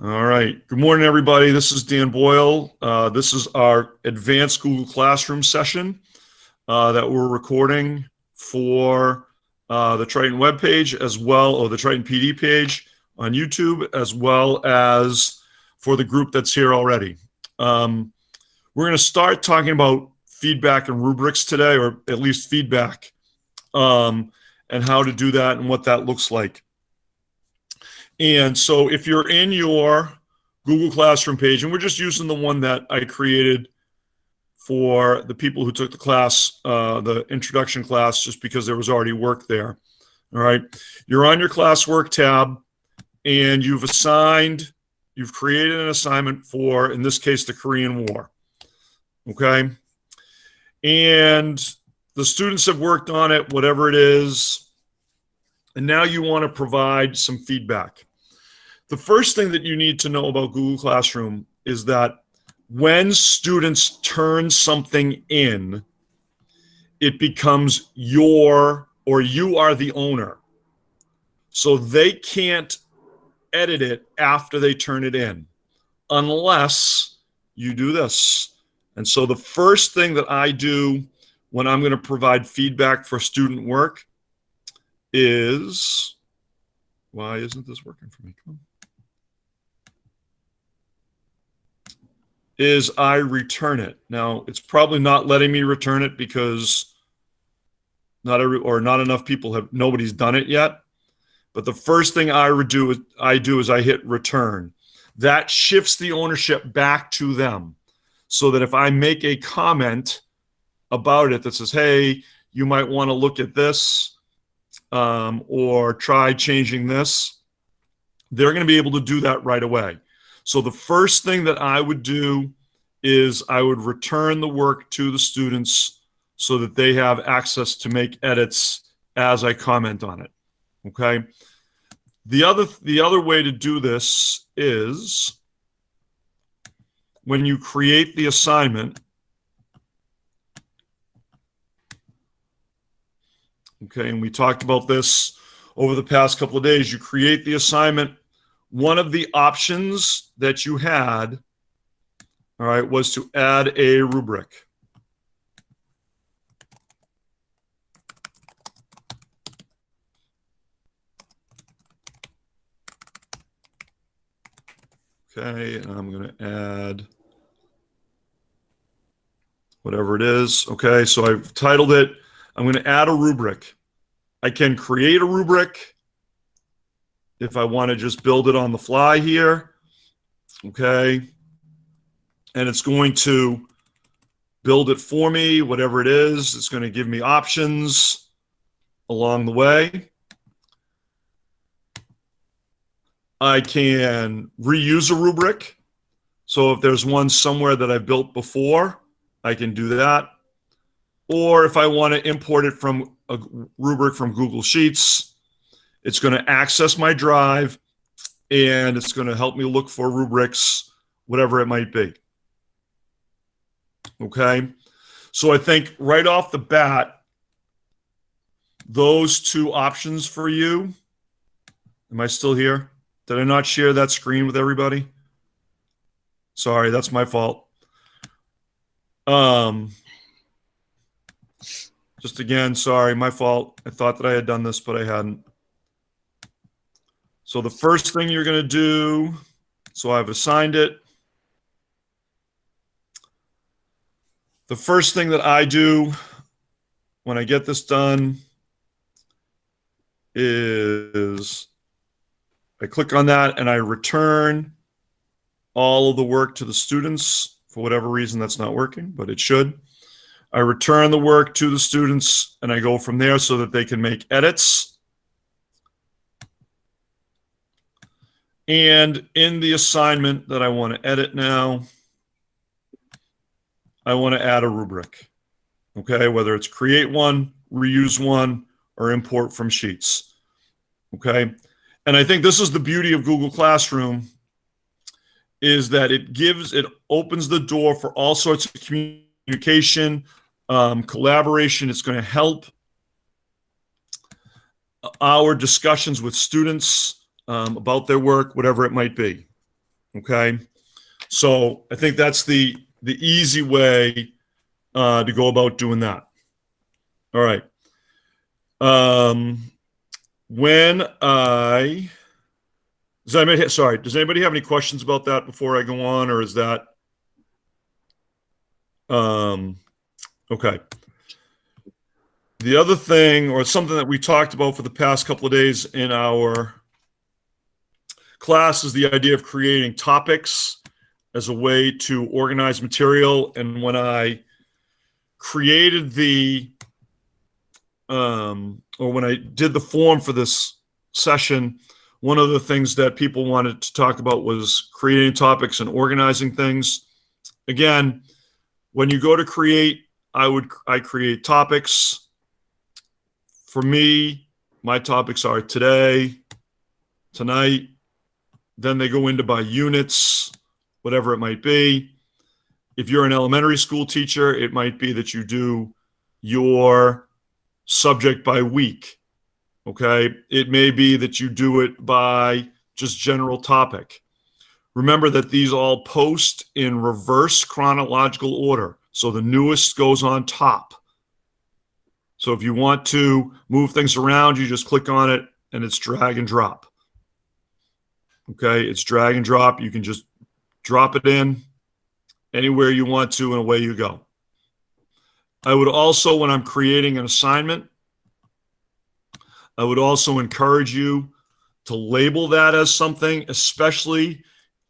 All right. Good morning, everybody. This is Dan Boyle. This is our advanced Google Classroom session that we're recording for the Triton webpage as well, or the Triton PD page on YouTube, as well as for the group that's here already. We're going to start talking about feedback and rubrics today, or at least feedback, and how to do that and what that looks like. And so if you're in your Google Classroom page, and we're just using the one that I created for the people who took the class, the introduction class, just because there was already work there. All right. You're on your classwork tab, and you've created an assignment for, in this case, the Korean War. Okay. And the students have worked on it, whatever it is. And now you want to provide some feedback. The first thing that you need to know about Google Classroom is that when students turn something in, it becomes your, or you are the owner. So they can't edit it after they turn it in, unless you do this. And so the first thing that I do when I'm going to provide feedback for student work is, why isn't this working for me? Come on. Is I return it. Now, it's probably not letting me return it because not enough people have, nobody's done it yet. But the first thing I do is I hit return. That shifts the ownership back to them, so that if I make a comment about it that says, hey, you might want to look at this, or try changing this, they're going to be able to do that right away. So the first thing that I would do is I would return the work to the students so that they have access to make edits as I comment on it. Okay. The other way to do this is when you create the assignment. Okay, and we talked about this over the past couple of days. You create the assignment. One of the options that you had, all right, was to add a rubric. Okay, and I'm going to add whatever it is. Okay, so I've titled it. I'm going to add a rubric. I can create a rubric if I want to just build it on the fly here. Okay, and it's going to build it for me, whatever it is. It's going to give me options along the way. I can reuse a rubric. So if there's one somewhere that I've built before, I can do that. Or if I want to import it from a rubric from Google Sheets, it's going to access my drive, and it's going to help me look for rubrics, whatever it might be. Okay, so I think right off the bat, those two options for you. Am I still here? Did I not share that screen with everybody? Sorry, that's my fault. Just again, sorry, my fault. I thought that I had done this, but I hadn't. So the first thing you're going to do, so I've assigned it. The first thing that I do when I get this done is I click on that and I return all of the work to the students. For whatever reason, that's not working, but it should. I return the work to the students, and I go from there so that they can make edits. And in the assignment that I want to edit now, I want to add a rubric. Okay, whether it's create one, reuse one, or import from Sheets. Okay, and I think this is the beauty of Google Classroom, is that it opens the door for all sorts of communication, collaboration. It's going to help our discussions with students about their work, whatever it might be. Okay. So I think that's the easy way to go about doing that. All right. When I does anybody have any questions about that before I go on, or is that okay? The other thing, or something that we talked about for the past couple of days in our class, is the idea of creating topics as a way to organize material. And when I created or when I did the form for this session, one of the things that people wanted to talk about was creating topics and organizing things. Again, when you go to create, I create topics. For me, my topics are today, tonight, then they go into by units, whatever it might be. If you're an elementary school teacher, it might be that you do your subject by week. Okay. It may be that you do it by just general topic. Remember that these all post in reverse chronological order. So the newest goes on top. So if you want to move things around, you just click on it and it's drag and drop. Okay. It's drag and drop. You can just drop it in anywhere you want to and away you go. I would also, when I'm creating an assignment, I would also encourage you to label that as something, especially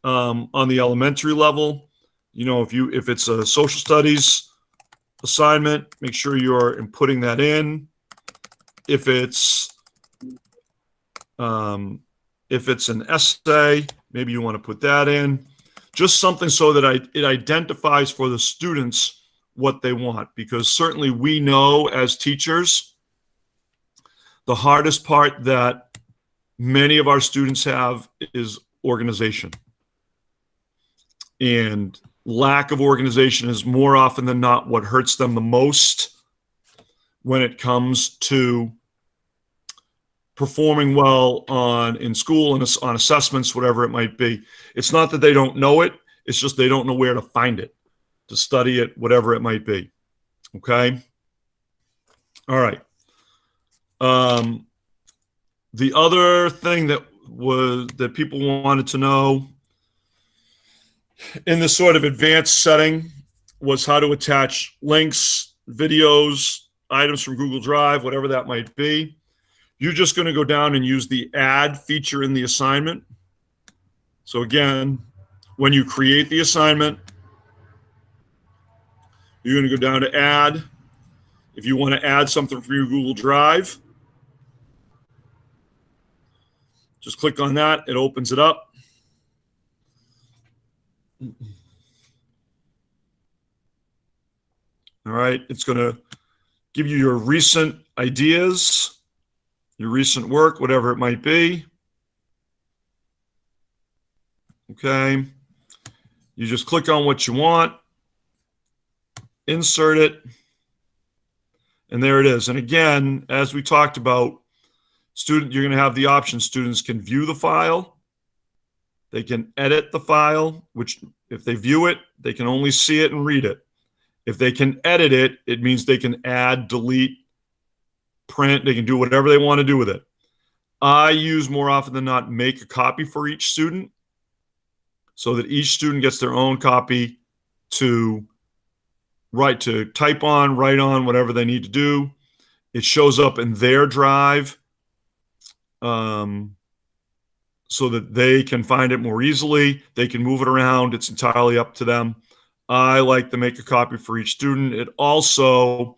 on the elementary level. You know, if it's a social studies assignment, make sure you're inputting that in. If it's an essay, maybe you want to put that in. Just something so that it identifies for the students what they want, because certainly we know as teachers, the hardest part that many of our students have is organization. And lack of organization is more often than not what hurts them the most when it comes to performing well in school and on assessments, whatever it might be. It's not that they don't know it. It's just they don't know where to find it, to study it, whatever it might be. Okay. All right. The other thing that people wanted to know in this sort of advanced setting was how to attach links, videos, items from Google Drive, whatever that might be. You're just going to go down and use the add feature in the assignment. So again, when you create the assignment, you're going to go down to add. If you want to add something from your Google Drive, just click on that. It opens it up. All right. It's going to give you your recent ideas, your recent work, whatever it might be. Okay. You just click on what you want, insert it, and there it is. And again, as we talked about, you're going to have the option. Students can view the file. They can edit the file, which if they view it, they can only see it and read it. If they can edit it, it means they can add, delete, print. They can do whatever they want to do with it. I use more often than not make a copy for each student so that each student gets their own copy to type on, write on, whatever they need to do. It shows up in their drive so that they can find it more easily. They can move it around. It's entirely up to them. I like to make a copy for each student. It also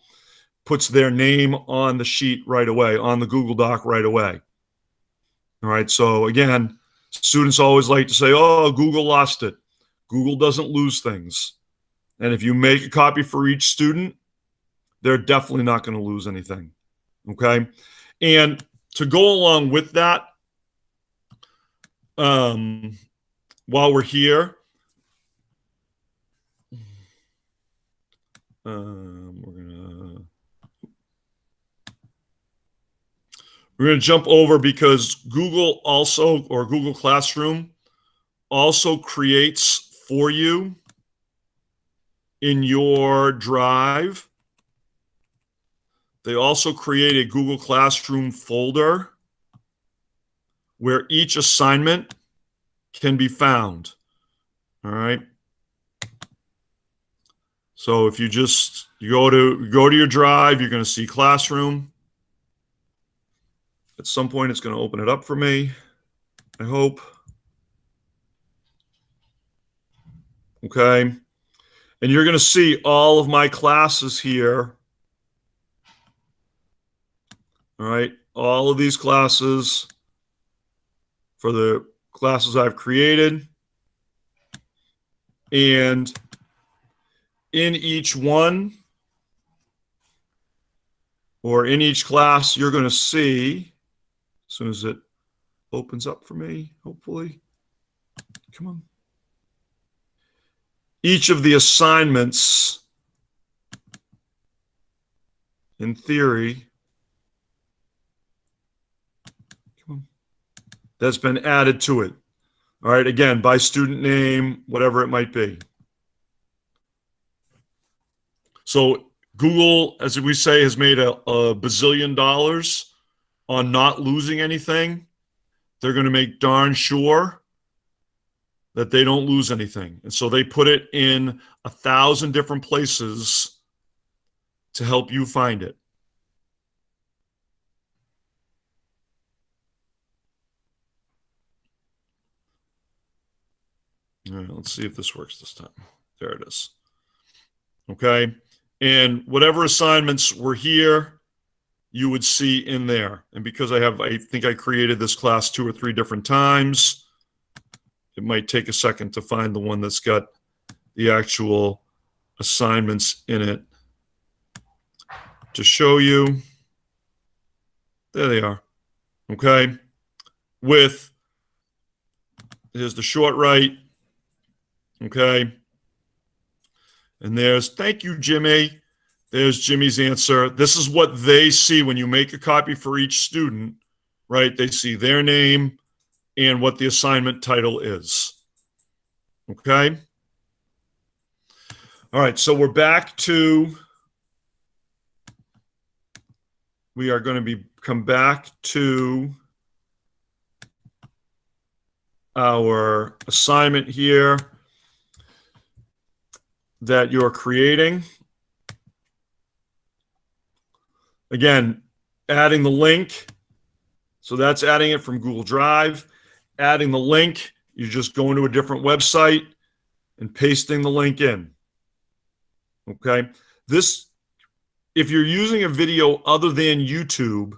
puts their name on the sheet right away, on the Google Doc right away. All right. So again, students always like to say, oh, Google lost it. Google doesn't lose things. And if you make a copy for each student, they're definitely not going to lose anything. Okay. And to go along with that, while we're here, we're gonna jump over because Google also, or Google Classroom also creates for you in your Drive. They also create a Google Classroom folder where each assignment can be found. All right. So if you go to your Drive, you're going to see Classroom. At some point, it's going to open it up for me, I hope. Okay. And you're going to see all of my classes here. All right. All of these classes for the classes I've created. And in each one, or in each class, you're going to see, as soon as it opens up for me, hopefully. Come on. Each of the assignments, in theory, that's been added to it. All right, again, by student name, whatever it might be. So Google, as we say, has made a bazillion dollars on not losing anything. They're going to make darn sure that they don't lose anything. And so they put it in 1,000 different places to help you find it. All right, let's see if this works this time. There it is. Okay. And whatever assignments were here, you would see in there. And because I think I created this class 2 or 3 different times, it might take a second to find the one that's got the actual assignments in it to show you. There they are. Okay. Here's the short right. Okay. And thank you, Jimmy. There's Jimmy's answer. This is what they see when you make a copy for each student, right? They see their name and what the assignment title is. Okay. All right. So we are going to come back to our assignment here that you're creating. Again, adding the link. So that's adding it from Google Drive. Adding the link, you're just going to a different website and pasting the link in. Okay. If you're using a video other than YouTube,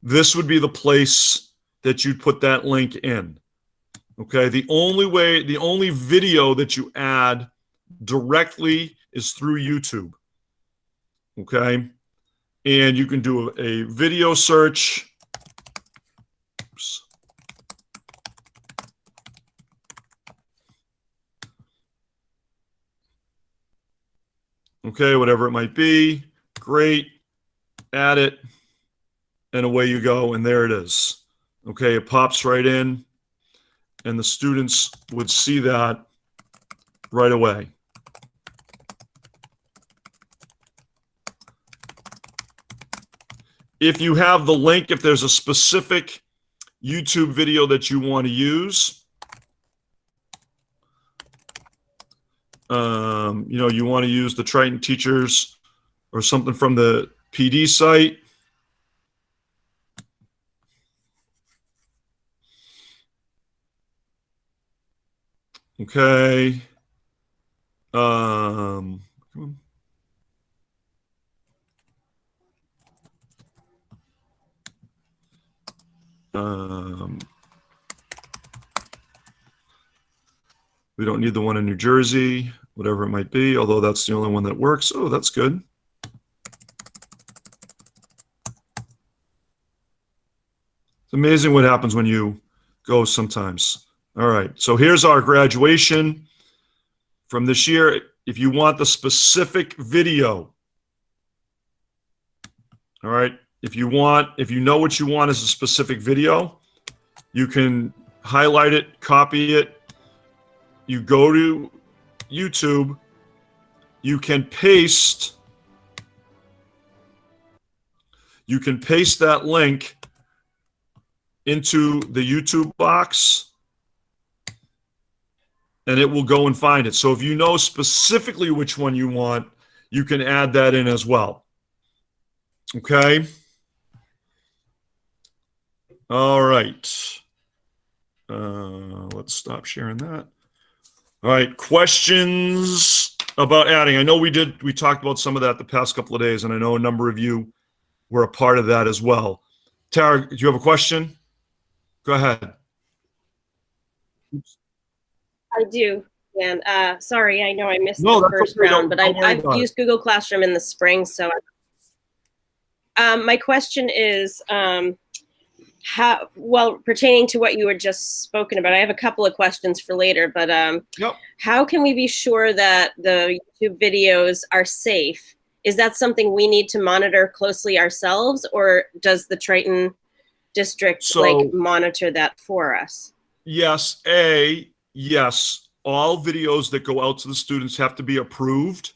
this would be the place that you'd put that link in. Okay. The only video that you add directly is through YouTube. Okay. And you can do a video search. Oops. Okay, whatever it might be. Great. Add it. And away you go. And there it is. Okay, it pops right in. And the students would see that right away. If you have the link, if there's a specific YouTube video that you want to use, you want to use the Triton teachers or something from the PD site. Okay. Come on. We don't need the one in New Jersey, whatever it might be, although that's the only one that works. Oh, that's good. It's amazing what happens when you go sometimes. All right, so here's our graduation from this year. If you want the specific video, all right, if you know what you want as a specific video, you can highlight it, copy it, you go to YouTube, you can paste that link into the YouTube box, and it will go and find it. So if you know specifically which one you want, you can add that in as well. Okay? All right. Let's stop sharing that. All right, questions about adding. I know we talked about some of that the past couple of days, and I know a number of you were a part of that as well. Tara, do you have a question? Go ahead. I do. And sorry, I know I missed the first round, but I've used Google Classroom in the spring. So my question is, pertaining to what you were just spoken about, I have a couple of questions for later, but how can we be sure that the YouTube videos are safe? Is that something we need to monitor closely ourselves, or does the Triton district monitor that for us? Yes. Yes. All videos that go out to the students have to be approved.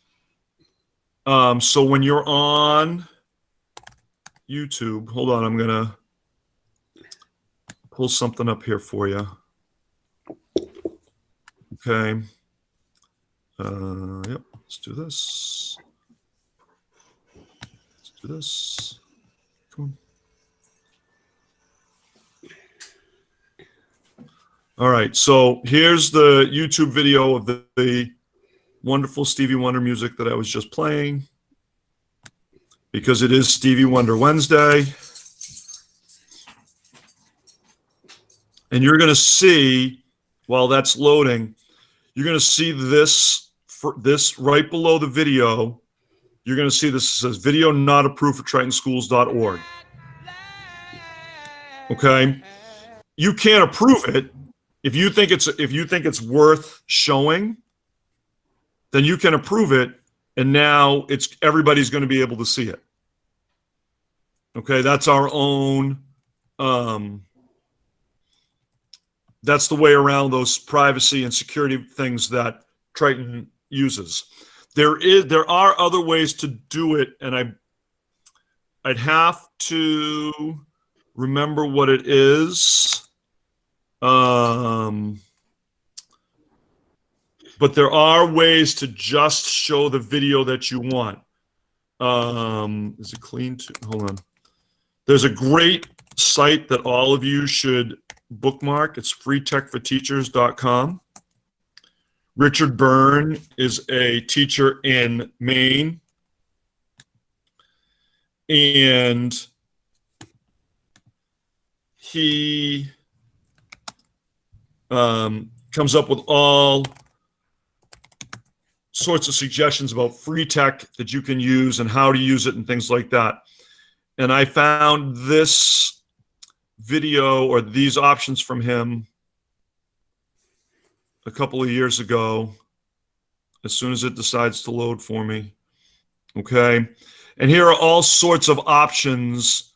So when you're on YouTube, hold on, I'm going to pull something up here for you. Okay. Yep. Let's do this. Let's do this. Come on. All right. So here's the YouTube video of the wonderful Stevie Wonder music that I was just playing, because it is Stevie Wonder Wednesday. And you're going to see, while that's loading, you're going to see this right below the video. You're going to see this says video not approved for tritonschools.org. Okay. You can't approve it. If you think it's worth showing, then you can approve it, and now everybody's going to be able to see it. Okay, that's our own. That's the way around those privacy and security things that Triton uses. There are other ways to do it, and I'd have to remember what it is. But there are ways to just show the video that you want. Is it clean? Hold on. There's a great site that all of you should bookmark. It's freetechforteachers.com. Richard Byrne is a teacher in Maine. And he comes up with all sorts of suggestions about free tech that you can use and how to use it and things like that. And I found this video or these options from him a couple of years ago, as soon as it decides to load for me. Okay. And here are all sorts of options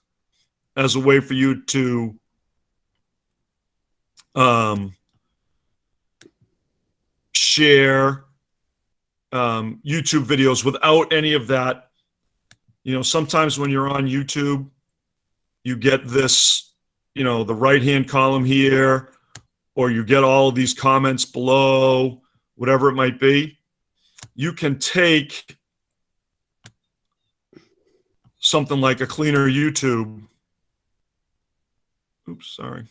as a way for you to share YouTube videos without any of that. You know, sometimes when you're on YouTube, you get this, you know, the right-hand column here, or you get all of these comments below, whatever it might be. You can take something like a cleaner YouTube. Oops, sorry.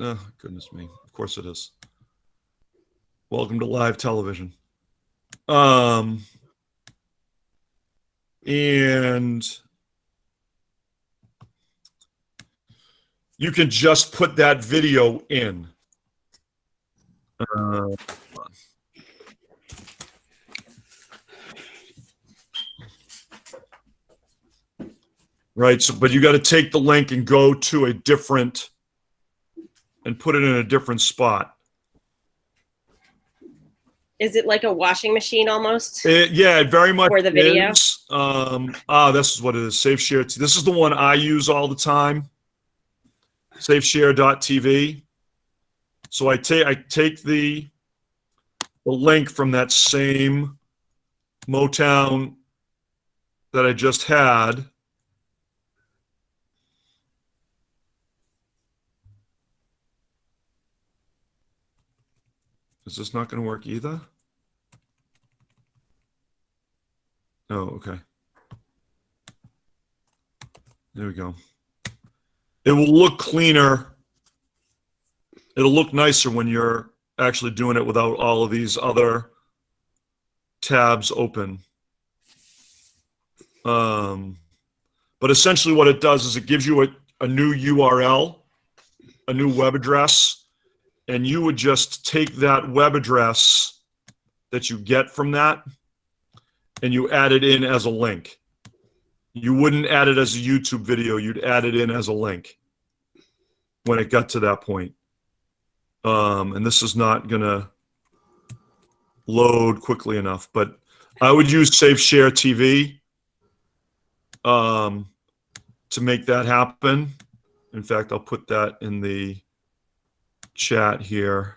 Oh, goodness me. Of course it is. Welcome to live television. And you can just put that video in. Right, so, but you got to take the link and go to a different, and put it in a different spot. Is it like a washing machine almost? Yeah, it very much for the video is. This is what it is. Save share. This is the one I use all the time. SafeShare.tv. So I take the link from that same Motown that I just had. Is this not going to work either? Oh, okay. There we go. It will look cleaner. It'll look nicer when you're actually doing it without all of these other tabs open. But essentially what it does is it gives you a new URL, a new web address, and you would just take that web address that you get from that and you add it in as a link. You wouldn't add it as a YouTube video. You'd add it in as a link when it got to that point. And this is not going to load quickly enough, but I would use SafeShare TV to make that happen. In fact, I'll put that in the chat here.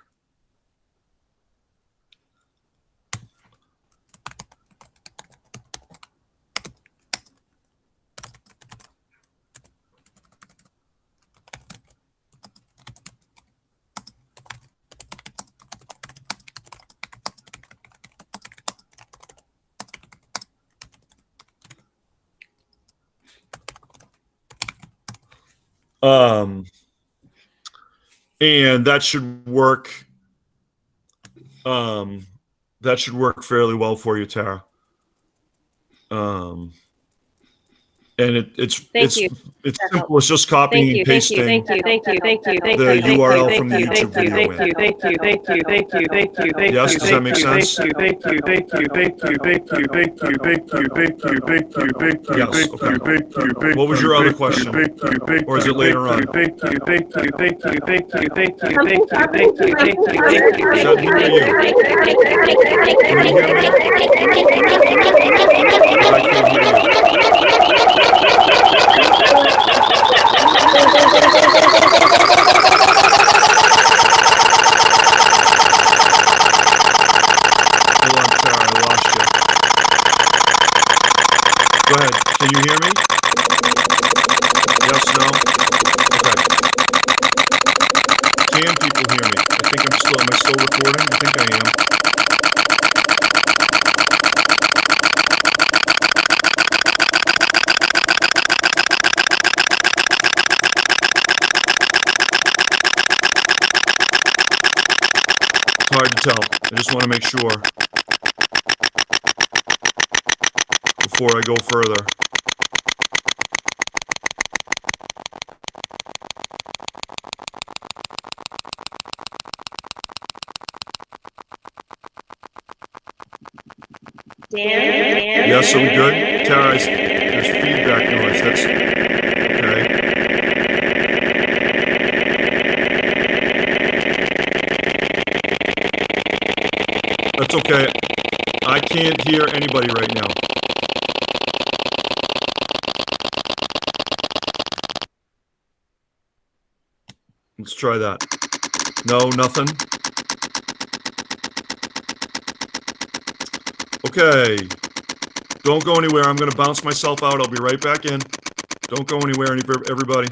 And that should work. That should work fairly well for you, Tara. And it's simple. It's just copying and pasting the URL from the YouTube video in. Yes, does that make sense? Yes. Okay. What was your other question, or is it later on? Is that me or you? Can you hear me? I can't hear you. Hold on, Sarah, I lost you. Go ahead. Can you hear me? Yes, no? Okay. Can people hear me? I think am I still recording? I think I am. Hard to tell. I just want to make sure before I go further. Dan? Yes, are we good? Tara, there's feedback noise. That's okay. That's okay. I can't hear anybody right now. Let's try that. No, nothing. Okay. Don't go anywhere. I'm going to bounce myself out. I'll be right back in. Don't go anywhere, everybody.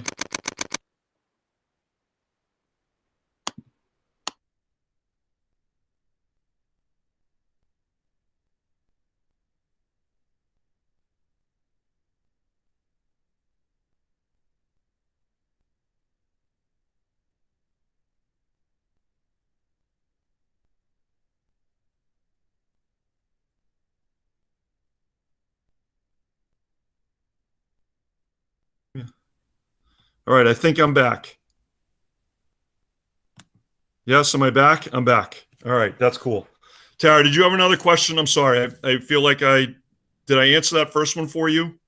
All right, I think I'm back. Yes, am I back? I'm back. All right, that's cool. Tara, did you have another question? I'm sorry. I feel like did I answer that first one for you?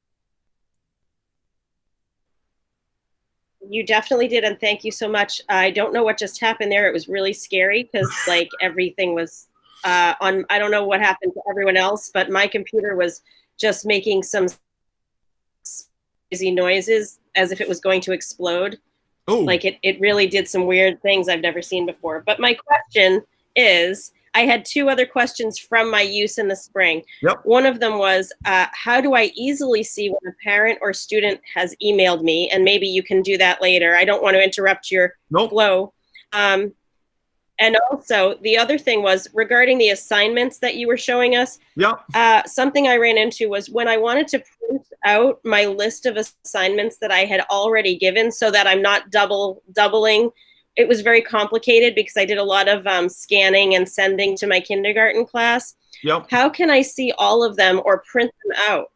You definitely did, and thank you so much. I don't know what just happened there. It was really scary because like everything was on. I don't know what happened to everyone else, but my computer was just making some crazy noises as if it was going to explode. Oh, Like it really did some weird things I've never seen before. But my question is, I had two other questions from my use in the spring. yep. One of them was, how do I easily see when a parent or student has emailed me? And maybe you can do that later. I don't want to interrupt your flow. And also, the other thing was regarding the assignments that you were showing us. Yeah. Something I ran into was when I wanted to print out my list of assignments that I had already given so that I'm not doubling. It was very complicated because I did a lot of scanning and sending to my kindergarten class. Yep. How can I see all of them or print them out?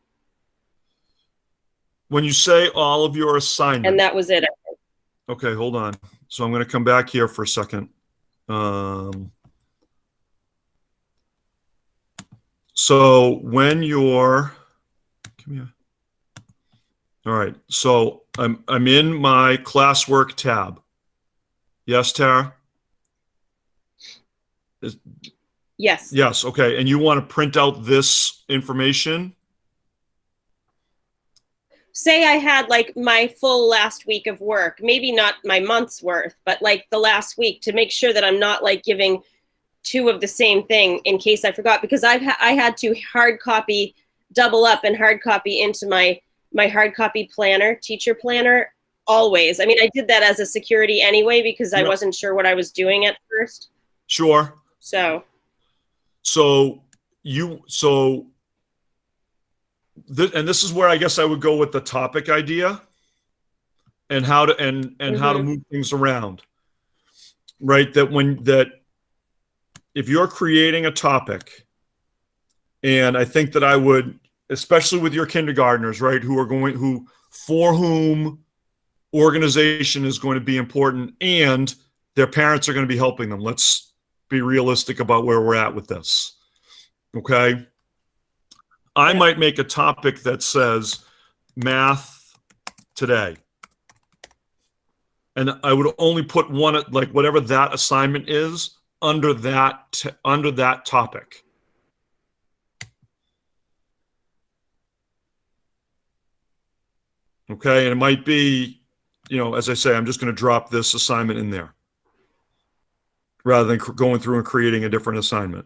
When you say all of your assignments. And that was it. Okay, hold on. So I'm going to come back here for a second. So when you're, come here. All right. So I'm in my classwork tab. Yes, Tara? Yes. Yes. Okay. And you want to print out this information? Say I had like my full last week of work, maybe not my month's worth, but like the last week, to make sure that I'm not like giving two of the same thing in case I forgot, because I had to hard copy, double up and hard copy into my hard copy planner, teacher planner, always. I mean, I did that as a security anyway because I wasn't sure what I was doing at first. Sure. And this is where I guess I would go with the topic idea and how to how to move things around, right? That if you're creating a topic, and I think that I would, especially with your kindergartners, right, for whom organization is going to be important and their parents are going to be helping them. Let's be realistic about where we're at with this. Okay. I might make a topic that says math today. And I would only put one, like whatever that assignment is, under that topic. Okay, and it might be, as I say, I'm just going to drop this assignment in there rather than going through and creating a different assignment.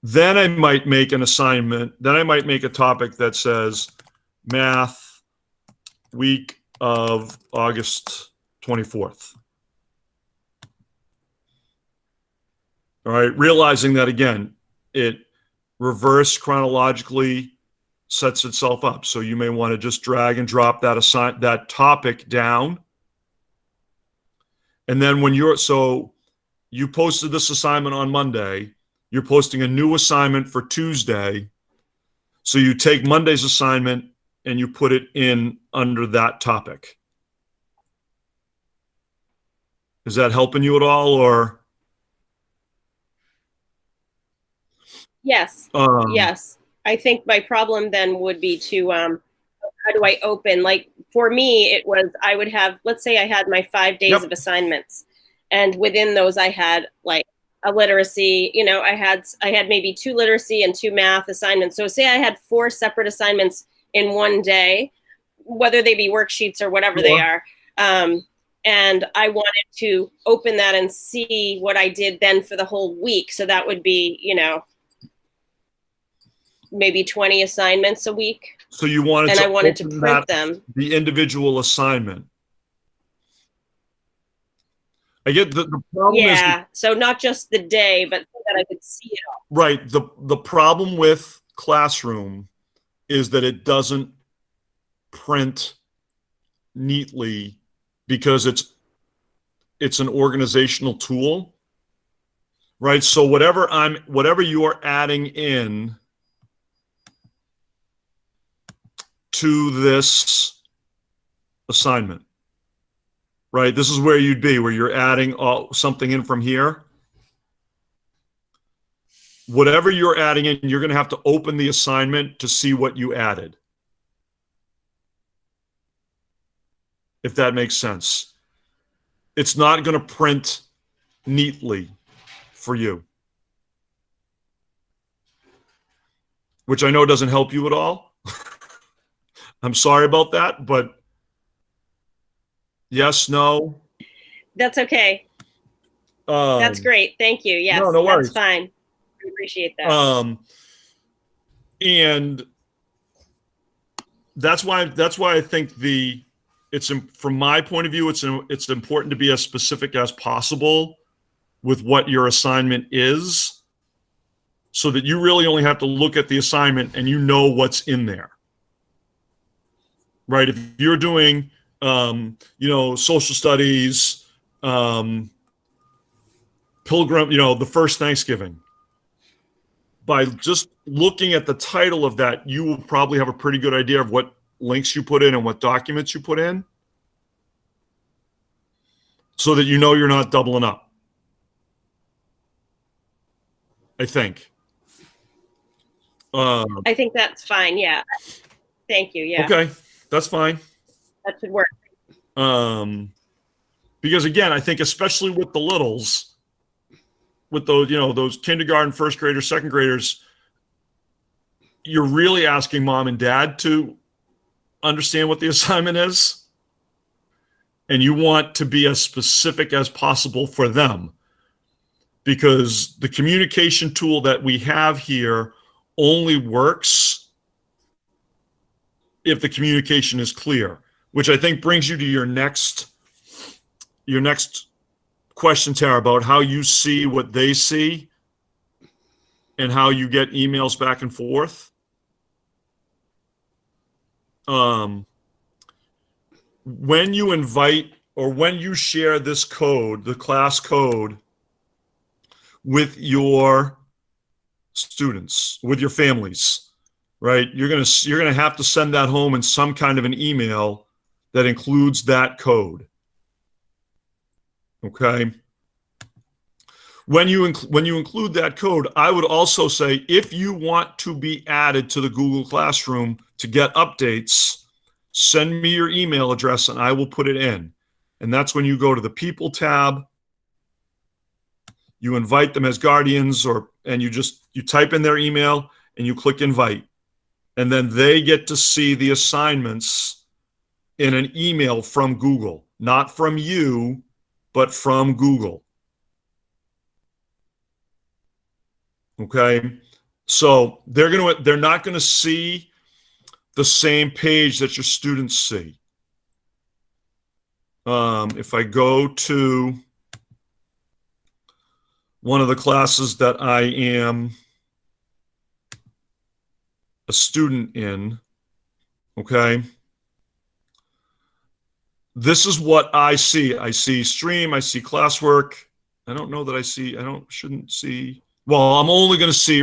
Then I might make an assignment. Then I might make a topic that says math week of August 24th. All right, realizing that again, it reverse chronologically sets itself up. So you may want to just drag and drop that topic down. And then you posted this assignment on Monday, you're posting a new assignment for Tuesday. So you take Monday's assignment and you put it in under that topic. Is that helping you at all, or? Yes. Yes. I think my problem then would be to, how do I open? Like for me, it was, I would have, let's say I had my 5 days of assignments, and within those I had like a literacy, I had maybe 2 literacy and 2 math assignments. So say I had 4 separate assignments in one day, whether they be worksheets or whatever they are. And I wanted to open that and see what I did then for the whole week. So that would be, maybe 20 assignments a week. So you wanted I wanted to print them. The individual assignment. I get the problem is, so not just the day, but so that I could see it all. Right. The problem with Classroom is that it doesn't print neatly because it's an organizational tool. Right. So whatever you are adding in to this assignment, right? This is where you'd be, where you're adding something in from here. Whatever you're adding in, you're going to have to open the assignment to see what you added. If that makes sense. It's not going to print neatly for you, which I know doesn't help you at all. I'm sorry about that, but Yes, no. That's okay. That's great. Thank you. Yes, no worries. That's fine. We appreciate that. And that's why I think from my point of view, it's important to be as specific as possible with what your assignment is, so that you really only have to look at the assignment and you know what's in there. Right? If you're doing social studies, Pilgrim, the first Thanksgiving, by just looking at the title of that, you will probably have a pretty good idea of what links you put in and what documents you put in, so that you know you're not doubling up. I think. I think that's fine. Yeah. Thank you. Yeah. Okay, that's fine. That should work. Because again, I think especially with the littles, with those kindergarten, first graders, second graders, you're really asking mom and dad to understand what the assignment is, and you want to be as specific as possible for them, because the communication tool that we have here only works if the communication is clear, which I think brings you to your next question, Tara, about how you see what they see and how you get emails back and forth. When you invite or when you share this code, the class code, with your students, with your families, right? You're gonna have to send that home in some kind of an email that includes that code. Okay. When you include that code, I would also say, if you want to be added to the Google Classroom to get updates, send me your email address and I will put it in. And that's when you go to the People tab, you invite them as guardians, and you type in their email and you click invite. And then they get to see the assignments in an email from Google, not from you, but from Google. Okay, so they're not going to see the same page that your students see. If I go to one of the classes that I am a student in, okay, this is what I see. I see stream, I see classwork. I don't know that shouldn't see. Well, I'm only going to see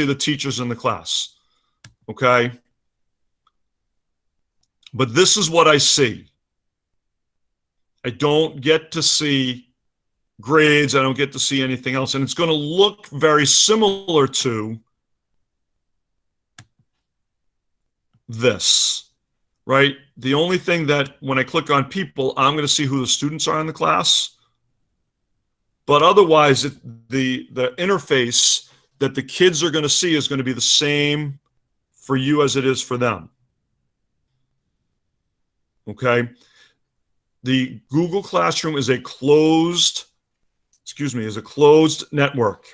the teachers in the class. Okay. But this is what I see. I don't get to see grades. I don't get to see anything else. And it's going to look very similar to this, right? The only thing that when I click on people, I'm going to see who the students are in the class. But otherwise, the interface that the kids are going to see is going to be the same for you as it is for them. Okay? The Google Classroom is a closed network.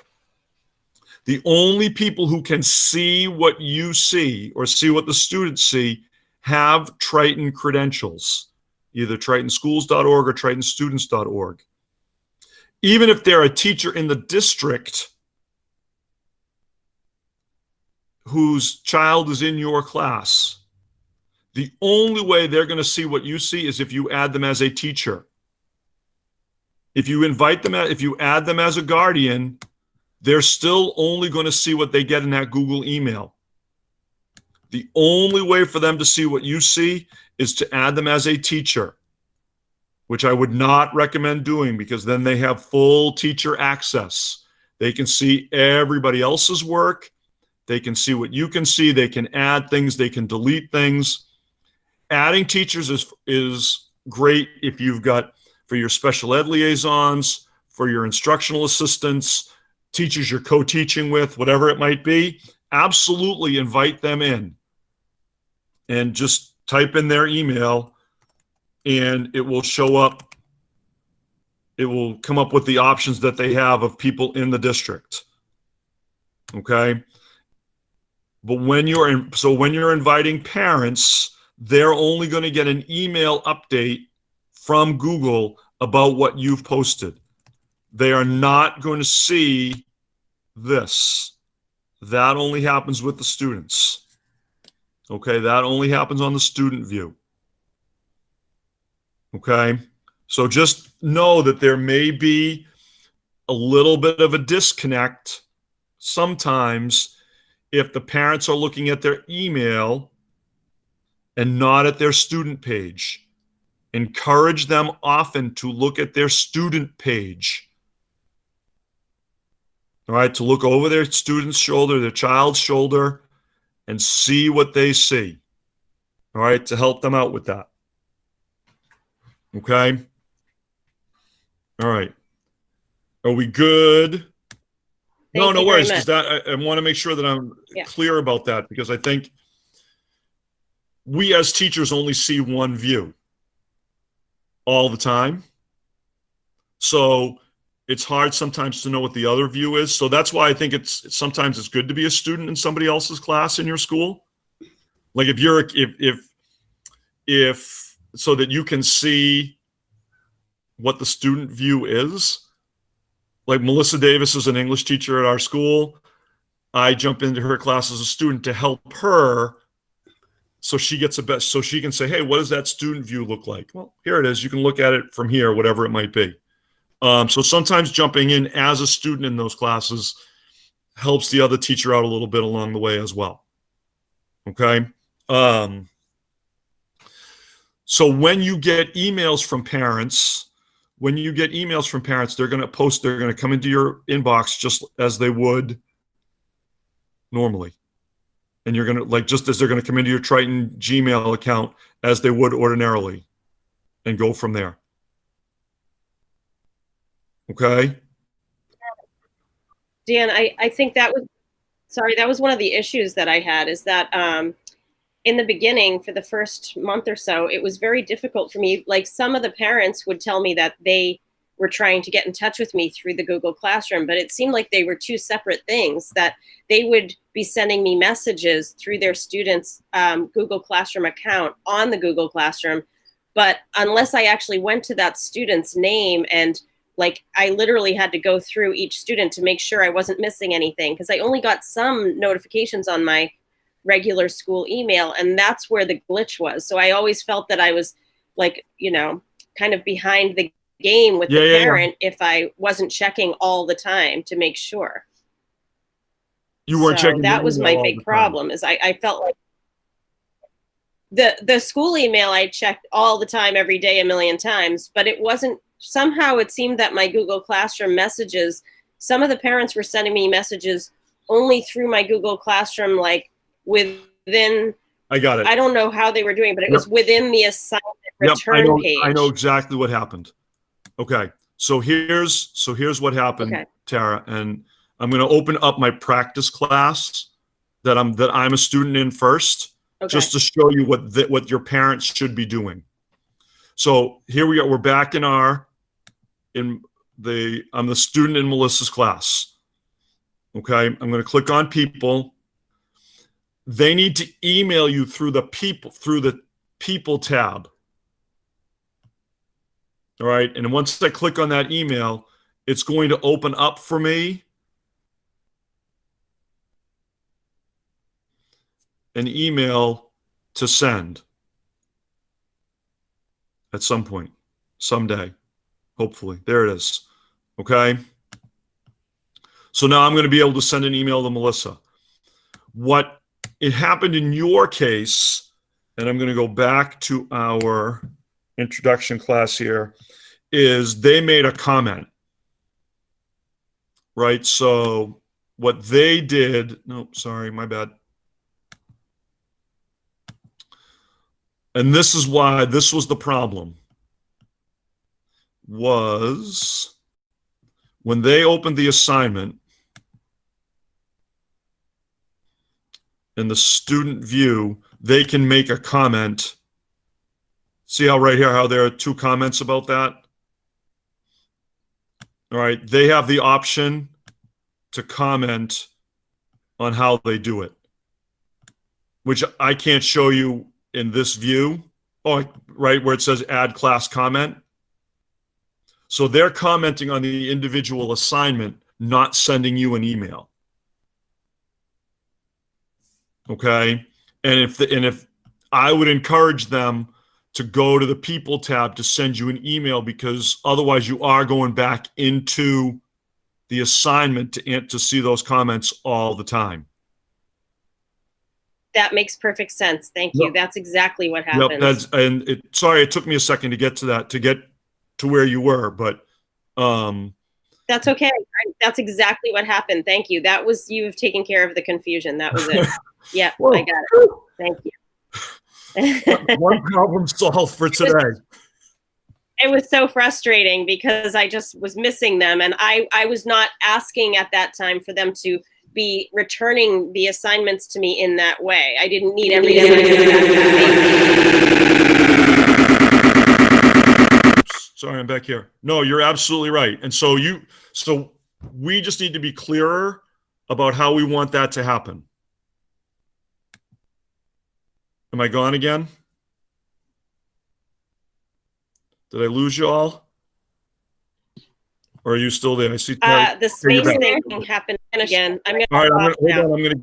The only people who can see what you see or see what the students see have Triton credentials, either tritonschools.org or tritonstudents.org. Even if they're a teacher in the district whose child is in your class, the only way they're going to see what you see is if you add them as a teacher. If you add them as a guardian, they're still only going to see what they get in that Google email. The only way for them to see what you see is to add them as a teacher, which I would not recommend doing, because then they have full teacher access. They can see everybody else's work. They can see what you can see. They can add things. They can delete things. Adding teachers is great if you've got, for your special ed liaisons, for your instructional assistants, teachers you're co-teaching with, whatever it might be. Absolutely invite them in and just type in their email and it will show up. It will come up with the options that they have of people in the district. Okay. But when you're inviting parents, they're only going to get an email update from Google about what you've posted. They are not going to see this. That only happens with the students. Okay, that only happens on the student view. Okay, so just know that there may be a little bit of a disconnect sometimes if the parents are looking at their email and not at their student page. Encourage them often to look at their student page. All right, to look over their student's shoulder, their child's shoulder, and see what they see. All right, to help them out with that. Okay? All right. Are we good? No worries, because I want to make sure that I'm clear about that, because I think we as teachers only see one view all the time. So it's hard sometimes to know what the other view is. So that's why I think sometimes it's good to be a student in somebody else's class in your school. Like if so that you can see what the student view is. Like Melissa Davis is an English teacher at our school. I jump into her class as a student to help her, so she gets so she can say, hey, what does that student view look like? Well, here it is. You can look at it from here, whatever it might be. So sometimes jumping in as a student in those classes helps the other teacher out a little bit along the way as well. Okay. So when you get emails from parents, they're going to come into your inbox just as they would normally. And you're going to, just as they're going to come into your Triton Gmail account as they would ordinarily, and go from there. Okay. Dan, I think that was one of the issues that I had, is that in the beginning, for the first month or so, it was very difficult for me. Like, some of the parents would tell me that they were trying to get in touch with me through the Google Classroom, but it seemed like they were two separate things, that they would be sending me messages through their students' Google Classroom account on the Google Classroom. But unless I actually went to that student's name, and I literally had to go through each student to make sure I wasn't missing anything, because I only got some notifications on my regular school email, and that's where the glitch was. So I always felt that I was kind of behind the game with the parent if I wasn't checking all the time to make sure. You weren't checking. That was my big problem, is I felt like the school email I checked all the time, every day, a million times, but it wasn't, somehow it seemed that my Google Classroom messages, some of the parents were sending me messages only through my Google Classroom, within, I got it. I don't know how they were doing, but it was within the assignment return page. I know exactly what happened. Okay. So here's what happened, Tara, and I'm going to open up my practice class that I'm a student in first, just to show you what your parents should be doing. So here we are. We're back I'm the student in Melissa's class. Okay. I'm going to click on people. They need to email you through the people tab. All right. And once I click on that email, it's going to open up for me an email to send at some point, someday, hopefully. There it is. Okay. So now I'm going to be able to send an email to Melissa. What it happened in your case, and I'm going to go back to our introduction class here, is they made a comment, right? So what they did, no, sorry, my bad. And this is why this was the problem, was when they opened the assignment in the student view, they can make a comment See how right here, how there are 2 comments about that? All right, they have the option to comment on how they do it, which I can't show you in this view. Oh, right where it says add class comment. So they're commenting on the individual assignment, not sending you an email. Okay, and if I would encourage them to go to the people tab to send you an email, because otherwise you are going back into the assignment to see those comments all the time. That makes perfect sense. Thank you. Yep. That's exactly what happens. Yep, sorry, it took me a second to get to that, to get to where you were, but that's okay. That's exactly what happened. Thank you. That was, you've taken care of the confusion. That was it. Yeah, well, I got it. Thank you. One problem solved for today. It was so frustrating because I just was missing them, and I was not asking at that time for them to be returning the assignments to me in that way. I didn't need every assignment. Sorry, I'm back here. No, you're absolutely right. And so we just need to be clearer about how we want that to happen. Am I gone again? Did I lose you all? Or are you still there? I see. The space thing happened again. I'm gonna. All right, hold on. I'm gonna.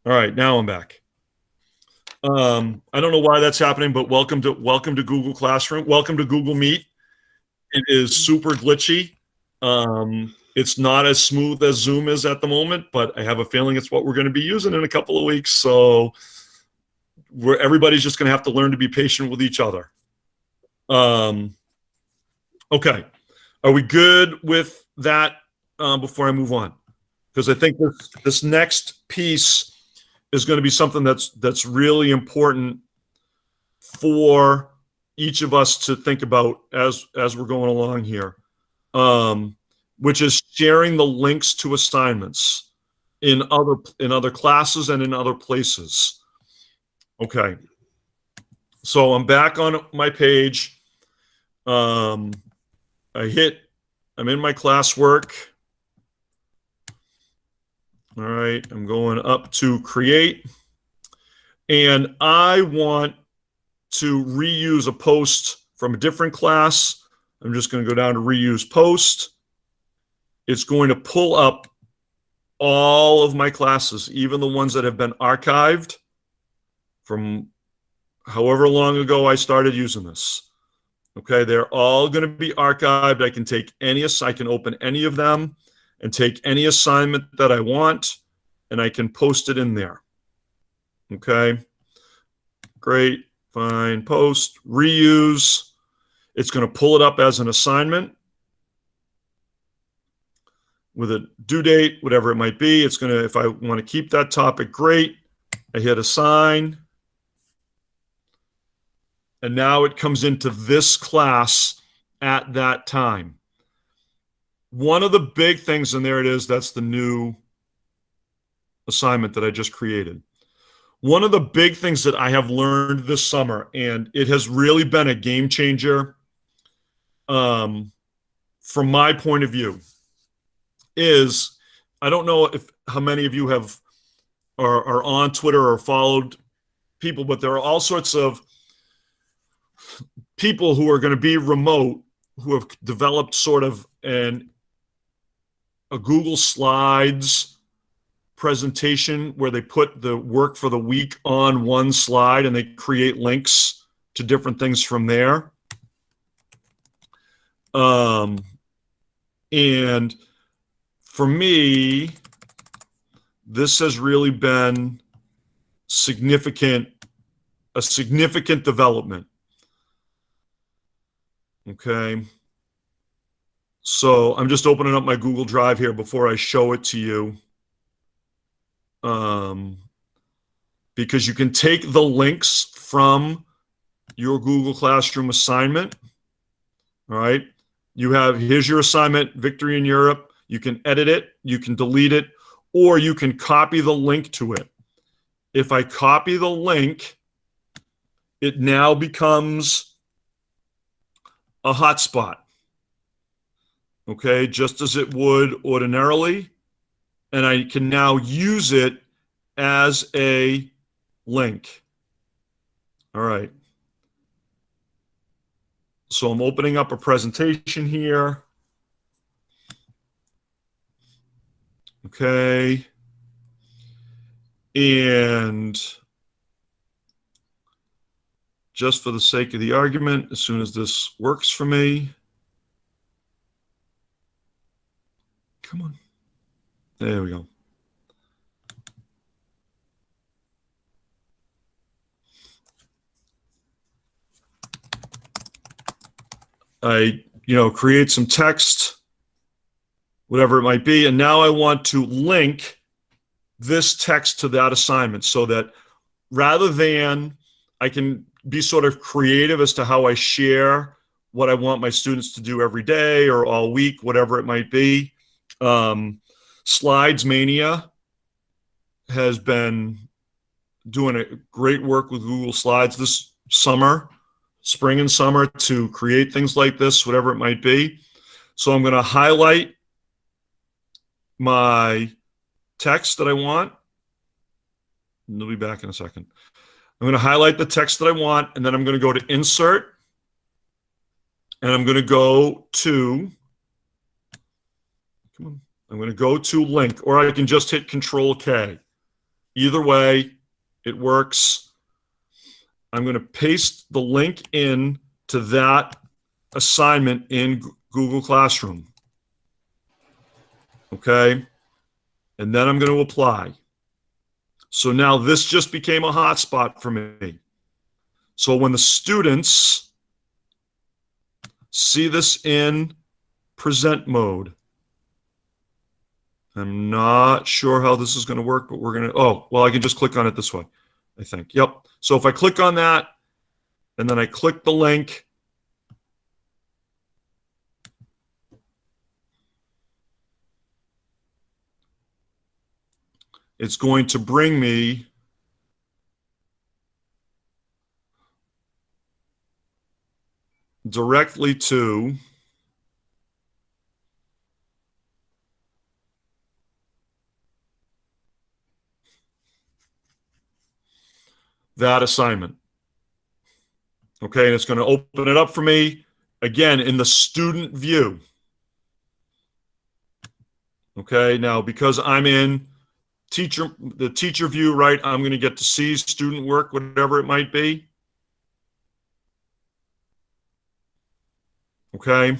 All right, now I'm back. I don't know why that's happening, but welcome to Google Classroom. Welcome to Google Meet. It is super glitchy. It's not as smooth as Zoom is at the moment, but I have a feeling it's what we're going to be using in a couple of weeks. So everybody's just going to have to learn to be patient with each other. Okay, are we good with that before I move on? Because I think this next piece is going to be something that's really important for each of us to think about as we're going along here, which is sharing the links to assignments in other classes and in other places. Okay, so I'm back on my page. I'm in my classwork. All right, I'm going up to create, and I want to reuse a post from a different class. I'm just going to go down to reuse post. It's going to pull up all of my classes, even the ones that have been archived from however long ago I started using this. Okay, they're all going to be archived. I can take I can open any of them and take any assignment that I want, and I can post it in there. Okay, great, fine, post, reuse. It's going to pull it up as an assignment with a due date, whatever it might be. It's going to, if I want to keep that topic, great. I hit assign. And now it comes into this class at that time. One of the big things, and there it is, that's the new assignment that I just created. One of the big things that I have learned this summer, and it has really been a game changer from my point of view, is I don't know how many of you are on Twitter or followed people, but there are all sorts of people who are going to be remote who have developed sort of a Google Slides presentation where they put the work for the week on one slide and they create links to different things from there. And for me, this has really been a significant development. Okay. So I'm just opening up my Google Drive here before I show it to you. because you can take the links from your Google Classroom assignment. All right. Here's your assignment, Victory in Europe. You can edit it, you can delete it, or you can copy the link to it. If I copy the link, it now becomes a hotspot. Okay, just as it would ordinarily. And I can now use it as a link. All right. So I'm opening up a presentation here. Okay. And just for the sake of the argument, as soon as this works for me, come on. There we go. I, create some text, whatever it might be, and now I want to link this text to that assignment so that rather than I can be sort of creative as to how I share what I want my students to do every day or all week, whatever it might be. Slides Mania has been doing a great work with Google Slides this summer, spring and summer, to create things like this, whatever it might be. So I'm going to highlight my text that I want. And they'll be back in a second. I'm going to highlight the text that I want, and then I'm going to go to Insert, and I'm going to go to, come on, I'm going to go to Link, or I can just hit Control-K. Either way, it works. I'm going to paste the link in to that assignment in Google Classroom. Okay? And then I'm going to apply. So now this just became a hotspot for me. So when the students see this in present mode, I'm not sure how this is going to work, but we're going to, oh, well, I can just click on it this way, I think. Yep. So if I click on that, and then I click the link, it's going to bring me directly to that assignment. Okay, and it's going to open it up for me, again, in the student view. Okay, now because I'm in the teacher view, right, I'm going to get to see student work, whatever it might be. Okay.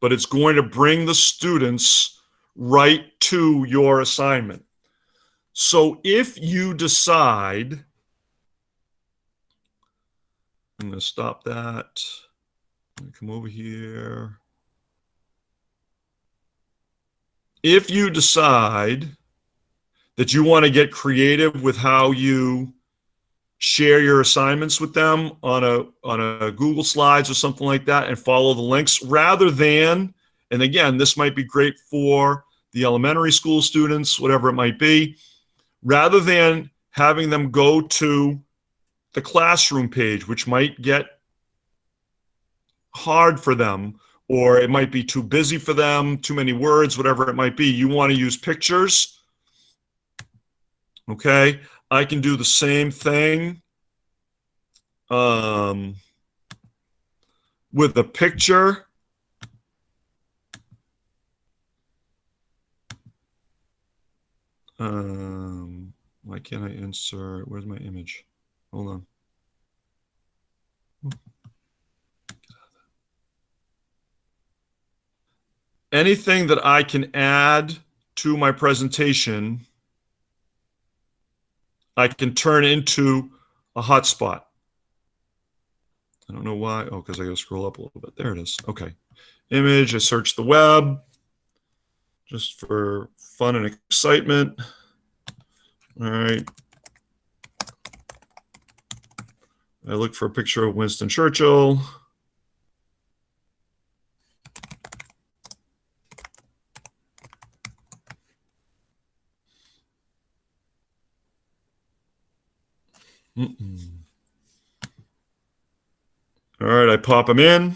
But it's going to bring the students right to your assignment. So if you decide, I'm going to stop that. I'm going to come over here. If you decide that you want to get creative with how you share your assignments with them on a Google Slides or something like that, and follow the links, rather than, and again, this might be great for the elementary school students, whatever it might be, rather than having them go to the classroom page, which might get hard for them, or it might be too busy for them, too many words, whatever it might be. You want to use pictures. Okay, I can do the same thing with a picture. Why can't I insert? Where's my image? Hold on. Anything that I can add to my presentation, I can turn into a hotspot. I don't know why. Oh, because I got to scroll up a little bit. There it is. Okay. Image. I search the web just for fun and excitement. All right. I look for a picture of Winston Churchill. All right, I pop them in.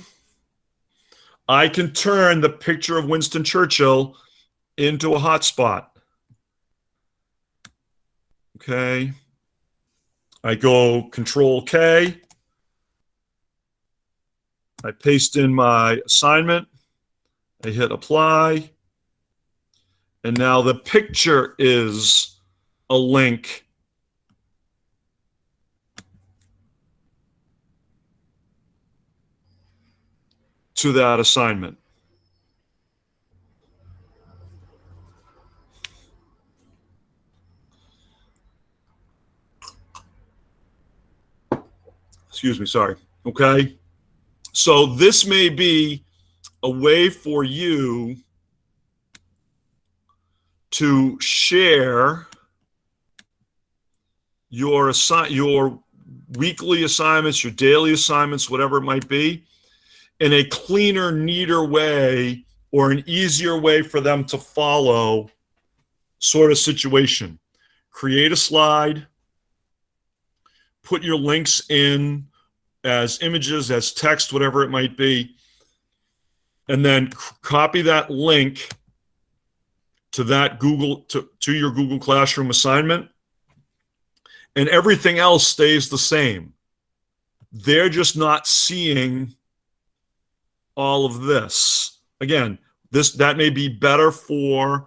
I can turn the picture of Winston Churchill into a hotspot. Okay. I go Control K. I paste in my assignment. I hit apply. And now the picture is a link to that assignment. Excuse me, sorry. Okay. So this may be a way for you to share your weekly assignments, your daily assignments, whatever it might be, in a cleaner, neater way, or an easier way for them to follow sort of situation. Create a slide, put your links in as images, as text, whatever it might be, and then copy that link to that to your Google Classroom assignment, and everything else stays the same. They're just not seeing all of this. Again, that may be better for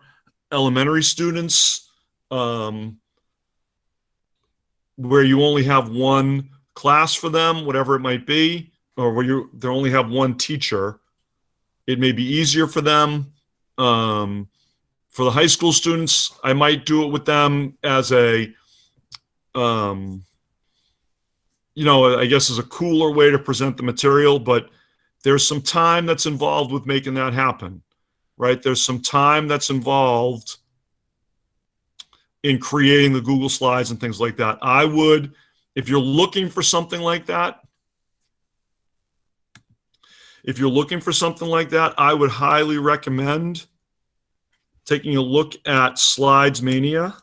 elementary students, where you only have one class for them, whatever it might be, or where they only have one teacher. It may be easier for them. For the high school students, I might do it with them as a, I guess as a cooler way to present the material, but there's some time that's involved with making that happen, right? There's some time that's involved in creating the Google Slides and things like that. I would, if you're looking for something like that, I would highly recommend taking a look at Slides Mania.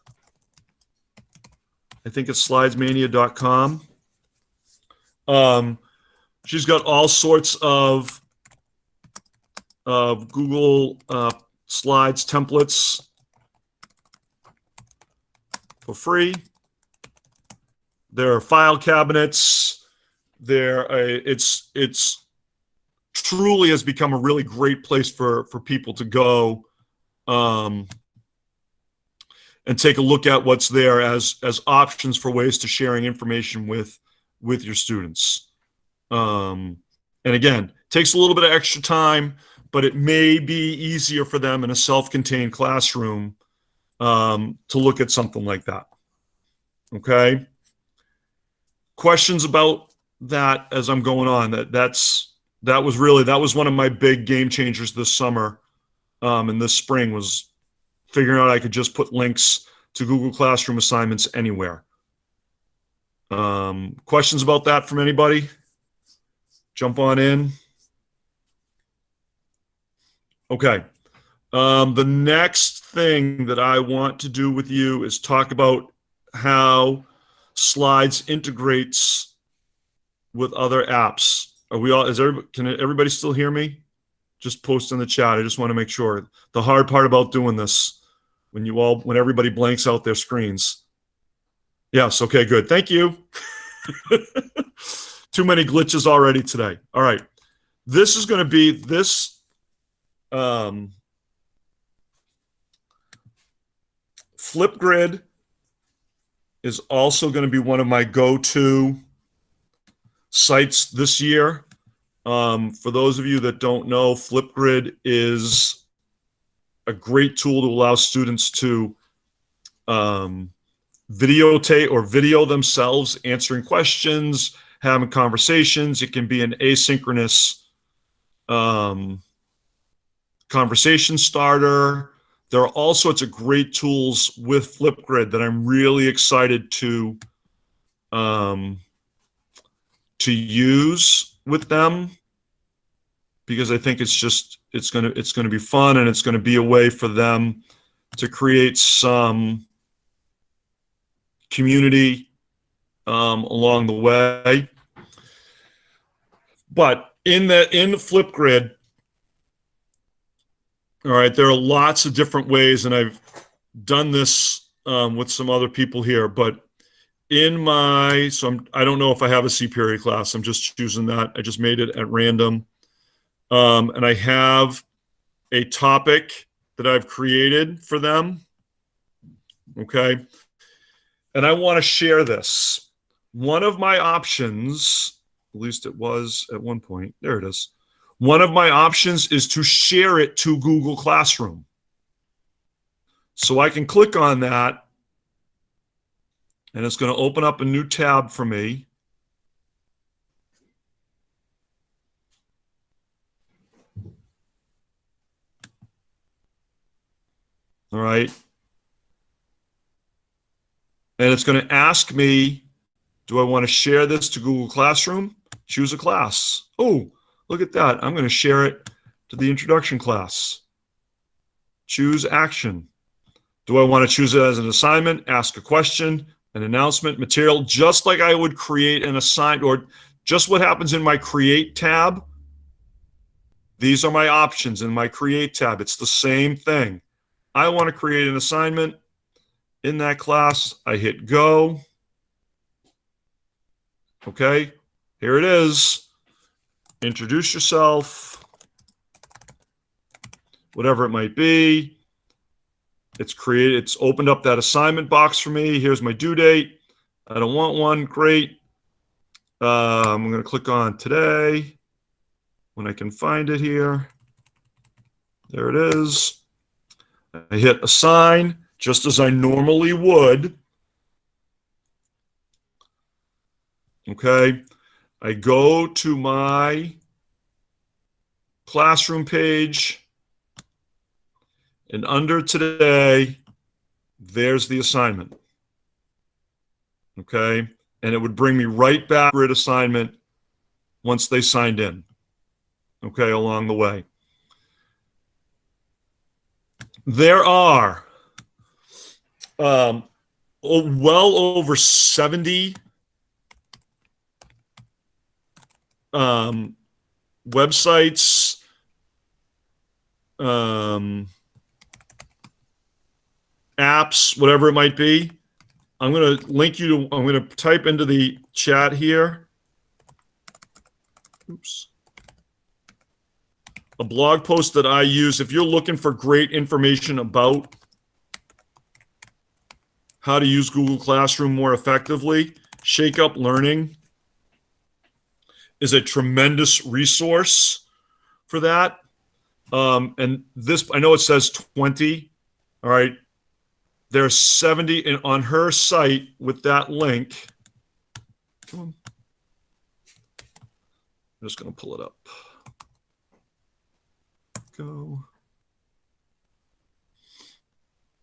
I think it's slidesmania.com. She's got all sorts of Google Slides templates for free. There are file cabinets. It's truly has become a really great place for people to go and take a look at what's there as options for ways to sharing information with your students. And again, takes a little bit of extra time, but it may be easier for them in a self-contained classroom to look at something like that. Okay. Questions about that as I'm going on? That was one of my big game changers this summer and this spring, was figuring out I could just put links to Google Classroom assignments anywhere. Questions about that from anybody? Jump on in. Okay. The next thing that I want to do with you is talk about how Slides integrates with other apps. Can everybody still hear me? Just post in the chat. I just want to make sure. The hard part about doing this, when everybody blanks out their screens. Yes, okay, good. Thank you. Too many glitches already today. All right. This is going to be this Flipgrid is also going to be one of my go-to sites this year. For those of you that don't know, Flipgrid is a great tool to allow students to videotape or video themselves answering questions, having conversations. It can be an asynchronous conversation starter. There are all sorts of great tools with Flipgrid that I'm really excited to use with them, because I think it's going to be fun, and it's going to be a way for them to create some community along the way. But in Flipgrid, all right, there are lots of different ways, and I've done this with some other people here, but I don't know if I have a C period class. I'm just choosing that. I just made it at random. And I have a topic that I've created for them. Okay. And I want to share this. One of my options, at least it was at one point, there it is. One of my options is to share it to Google Classroom. So I can click on that, and it's going to open up a new tab for me. All right. And it's going to ask me, do I want to share this to Google Classroom? Choose a class. Oh, look at that. I'm going to share it to the introduction class. Choose action. Do I want to choose it as an assignment, ask a question, an announcement, material, just like I would create an assignment, or just what happens in my Create tab? These are my options in my Create tab. It's the same thing. I want to create an assignment in that class. I hit go. Okay, here it is. Introduce yourself, whatever it might be. It's opened up that assignment box for me. Here's my due date. I don't want one. Great. I'm going to click on today when I can find it here. There it is. I hit assign just as I normally would. Okay. I go to my classroom page, and under today, there's the assignment. Okay. And it would bring me right back to grid assignment once they signed in. Okay. Along the way. There are well over 70 websites, apps, whatever it might be. I'm going to link you to, I'm going to type into the chat here. Oops. A blog post that I use. If you're looking for great information about how to use Google Classroom more effectively, Shake Up Learning is a tremendous resource for that. And this, I know it says 20. All right. There's 70 on her site with that link. Come on. I'm just going to pull it up. Go.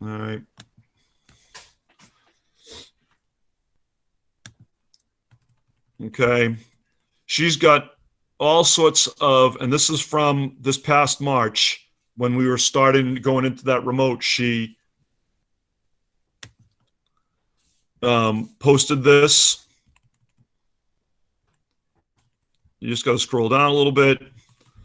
All right. Okay. She's got all sorts of, and this is from this past March when we were going into that remote. She posted this. You just got to scroll down a little bit.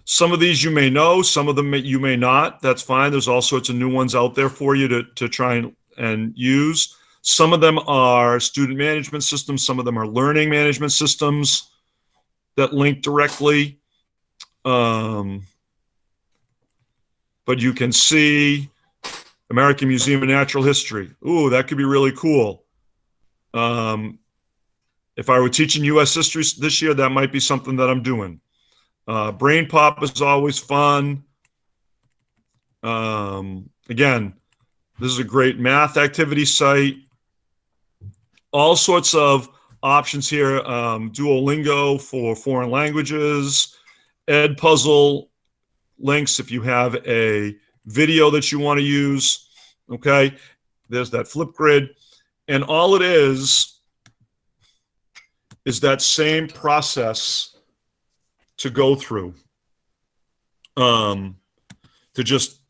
Some of these you may know, some of them you may not. That's fine. There's all sorts of new ones out there for you to try and use. Some of them are student management systems. Some of them are learning management systems that link directly. But you can see American Museum of Natural History. Ooh, that could be really cool. If I were teaching U.S. history this year, that might be something that I'm doing. Brain Pop is always fun. Again, this is a great math activity site. All sorts of options here. Duolingo for foreign languages. Edpuzzle links if you have a video that you want to use. Okay, there's that flip grid. And all it is that same process to go through. To just,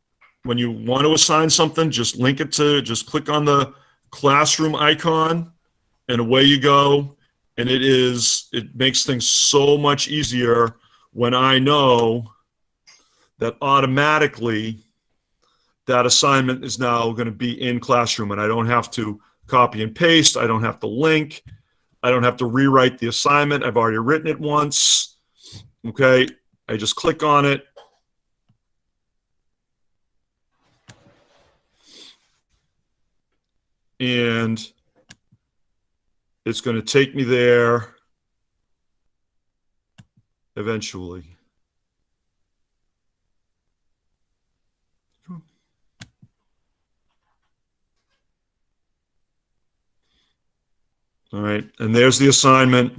when you want to assign something, just link it to, just click on the classroom icon and away you go. And it makes things so much easier when I know that automatically that assignment is now going to be in Classroom, and I don't have to copy and paste. I don't have to link. I don't have to rewrite the assignment. I've already written it once. Okay, I just click on it. And it's going to take me there eventually. All right, and there's the assignment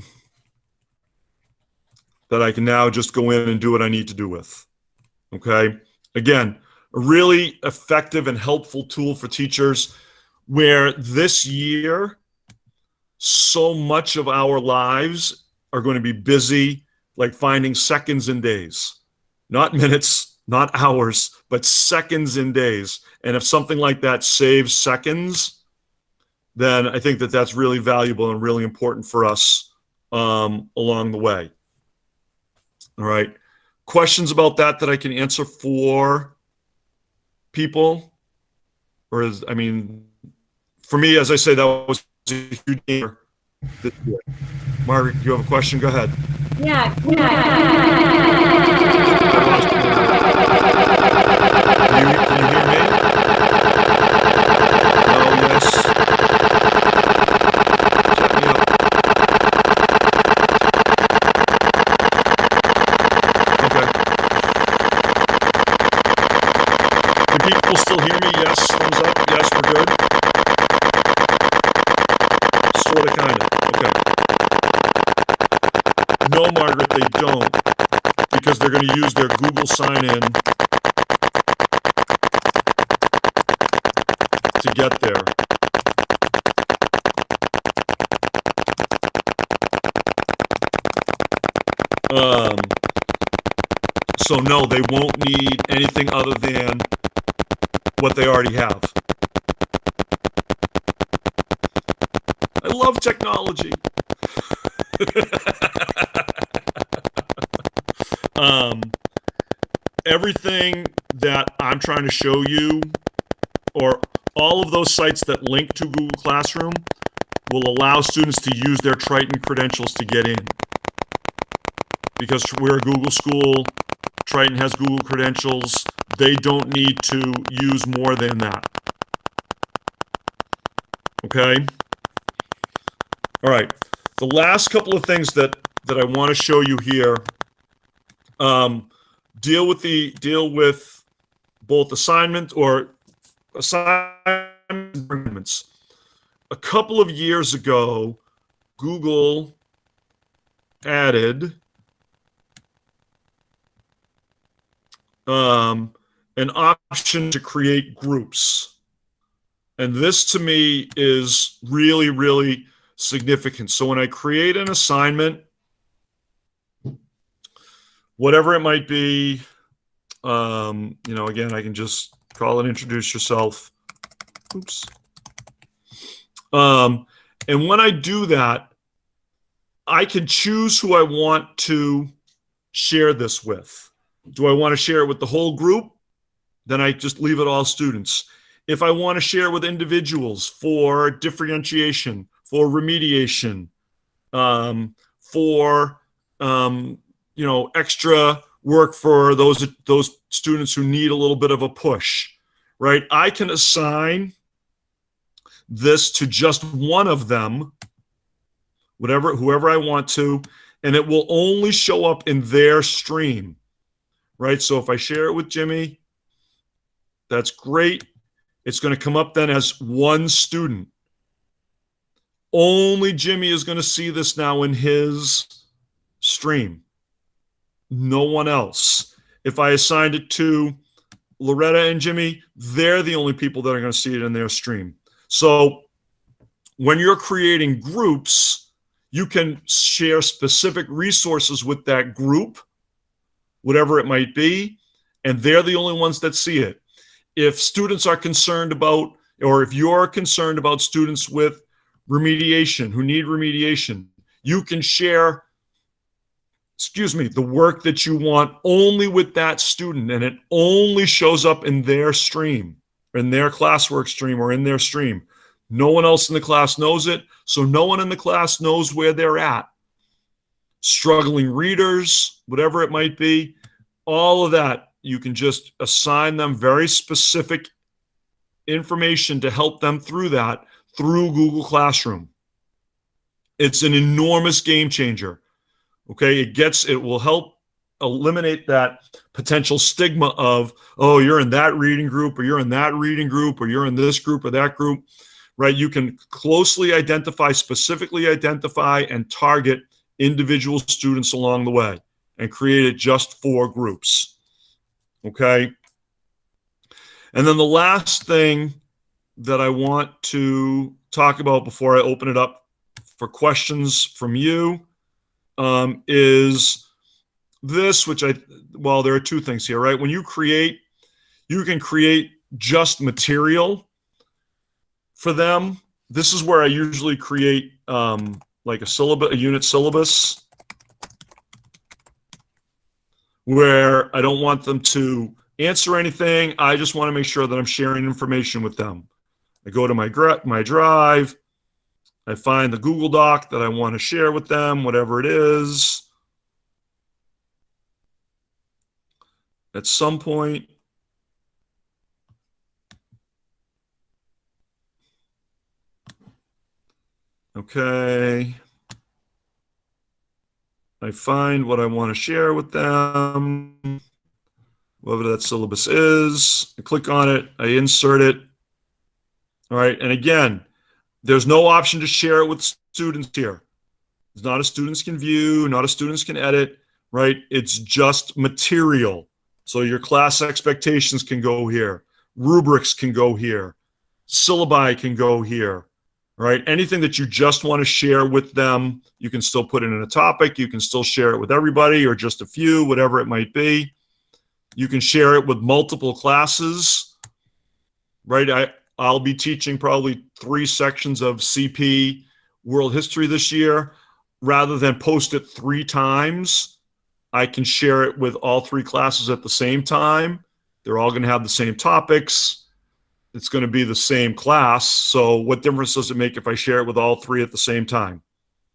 that I can now just go in and do what I need to do with. Okay, again, a really effective and helpful tool for teachers, where this year, so much of our lives are going to be busy, like finding seconds and days, not minutes, not hours, but seconds and days. And if something like that saves seconds, then I think that that's really valuable and really important for us along the way. All right. Questions about that I can answer for people? Or is, I mean, for me, as I say, that was a huge game. Margaret, you have a question? Go ahead. Yeah. Can you hear me? Oh, yes. Set me up. Okay. Can people still hear me? Yes. Thumbs up. Yes, we're good. Sort of, kind of. Okay. No, Margaret, they don't, because they're going to use their Google sign-in to get there. So no, they won't need anything other than what they already have. I love technology. Everything that I'm trying to show you, or all of those sites that link to Google Classroom, will allow students to use their Triton credentials to get in. Because we're a Google school, Triton has Google credentials, they don't need to use more than that. Okay? All right. The last couple of things that I want to show you here deal with both assignments. A couple of years ago, Google added an option to create groups. And this to me is really, really significant. So when I create an assignment, whatever it might be, again, I can just call it introduce yourself. Oops. And when I do that, I can choose who I want to share this with. Do I want to share it with the whole group? Then I just leave it all students. If I want to share with individuals for differentiation, for remediation, for extra work for those students who need a little bit of a push, right? I can assign this to just one of them, whoever I want to, and it will only show up in their stream, right? So if I share it with Jimmy, that's great. It's going to come up then as one student. Only Jimmy is going to see this now in his stream. No one else. If I assigned it to Loretta and Jimmy, they're the only people that are going to see it in their stream. So when you're creating groups, you can share specific resources with that group, whatever it might be, and they're the only ones that see it. If students are concerned about, or if you're concerned about students with remediation, who need remediation, you can share, the work that you want only with that student, and it only shows up in their stream, in their classwork stream, or in their stream. No one else in the class knows it, so no one in the class knows where they're at. Struggling readers, whatever it might be, all of that, you can just assign them very specific information to help them through that through Google Classroom. It's an enormous game changer. Okay, it will help eliminate that potential stigma of, oh, you're in that reading group, or you're in that reading group, or you're in this group or that group, right? You can closely identify, specifically identify, and target individual students along the way and create it just for groups. Okay. And then the last thing that I want to talk about before I open it up for questions from you is this, well, there are two things here, right? When you can create just material for them. This is where I usually create like a unit syllabus, where I don't want them to answer anything. I just want to make sure that I'm sharing information with them. I go to my drive. I find the Google Doc that I want to share with them, whatever it is. At some point, okay, I find what I want to share with them, whatever that syllabus is. I click on it, I insert it. All right, and again, there's no option to share it with students here. It's not a students can view, not a students can edit, right? It's just material. So your class expectations can go here. Rubrics can go here. Syllabi can go here, right? Anything that you just want to share with them, you can still put it in a topic. You can still share it with everybody or just a few, whatever it might be. You can share it with multiple classes, right? I'll be teaching probably 3 sections of CP World History this year. Rather than post it 3 times, I can share it with all 3 classes at the same time. They're all going to have the same topics. It's going to be the same class. So what difference does it make if I share it with all 3 at the same time?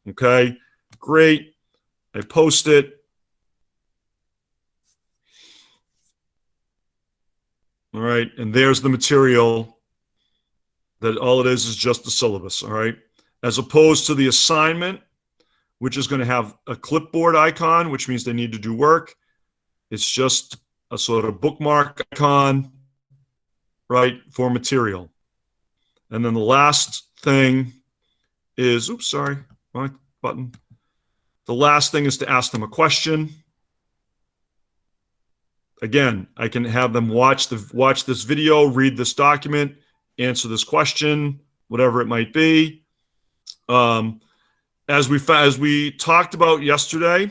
Okay, great. I post it. All right, and there's the material. That all it is just the syllabus, all right? As opposed to the assignment, which is going to have a clipboard icon, which means they need to do work. It's just a sort of bookmark icon, right, for material. And then the last thing is, oops, sorry, wrong button. The last thing is to ask them a question. Again, I can have them watch this video, read this document, answer this question, whatever it might be. As we talked about yesterday,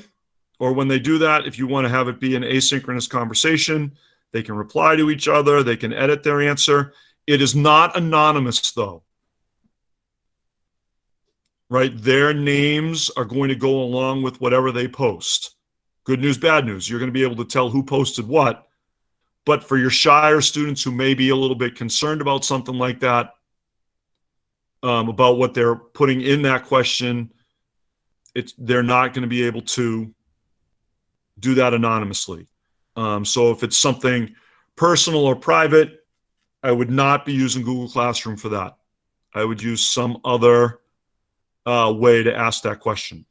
or when they do that, if you want to have it be an asynchronous conversation, they can reply to each other, they can edit their answer. It is not anonymous, though. Right? Their names are going to go along with whatever they post. Good news, bad news. You're going to be able to tell who posted what. But for your shyer students who may be a little bit concerned about something like that, about what they're putting in that question, they're not going to be able to do that anonymously. So if it's something personal or private, I would not be using Google Classroom for that. I would use some other way to ask that question.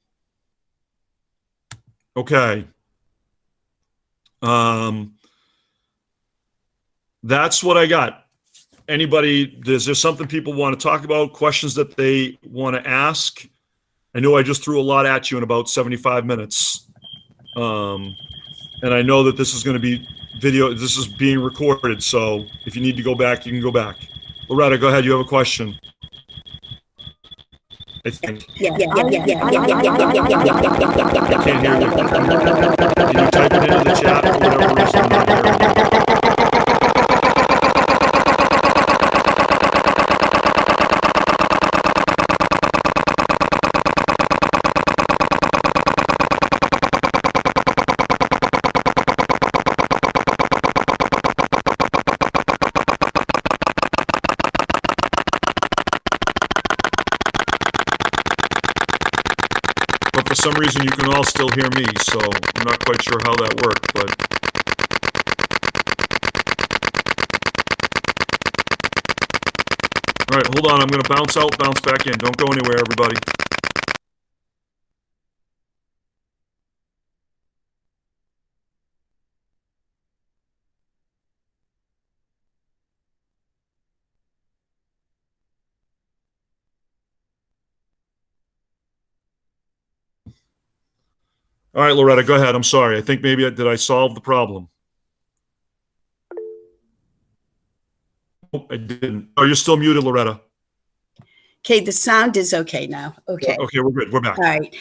Okay. That's what I got. Anybody, is there something people want to talk about, questions that they want to ask? I know I just threw a lot at you in about 75 minutes. And I know that this is going to be video, this is being recorded, so if you need to go back, you can go back. Loretta, go ahead. You have a question. I think. Yeah. I can't hear you. Can you type it into the chat for whatever reason? I'm not hearing you. But for some reason, you can all still hear me, so I'm not quite sure how that worked, but. All right, hold on. I'm going to bounce out, bounce back in. Don't go anywhere, everybody. All right, Loretta, go ahead. I'm sorry. I think maybe did I solve the problem? Nope, I didn't. Oh, you're still muted, Loretta. Okay, the sound is okay now. Okay. Okay, we're good. We're back. All right.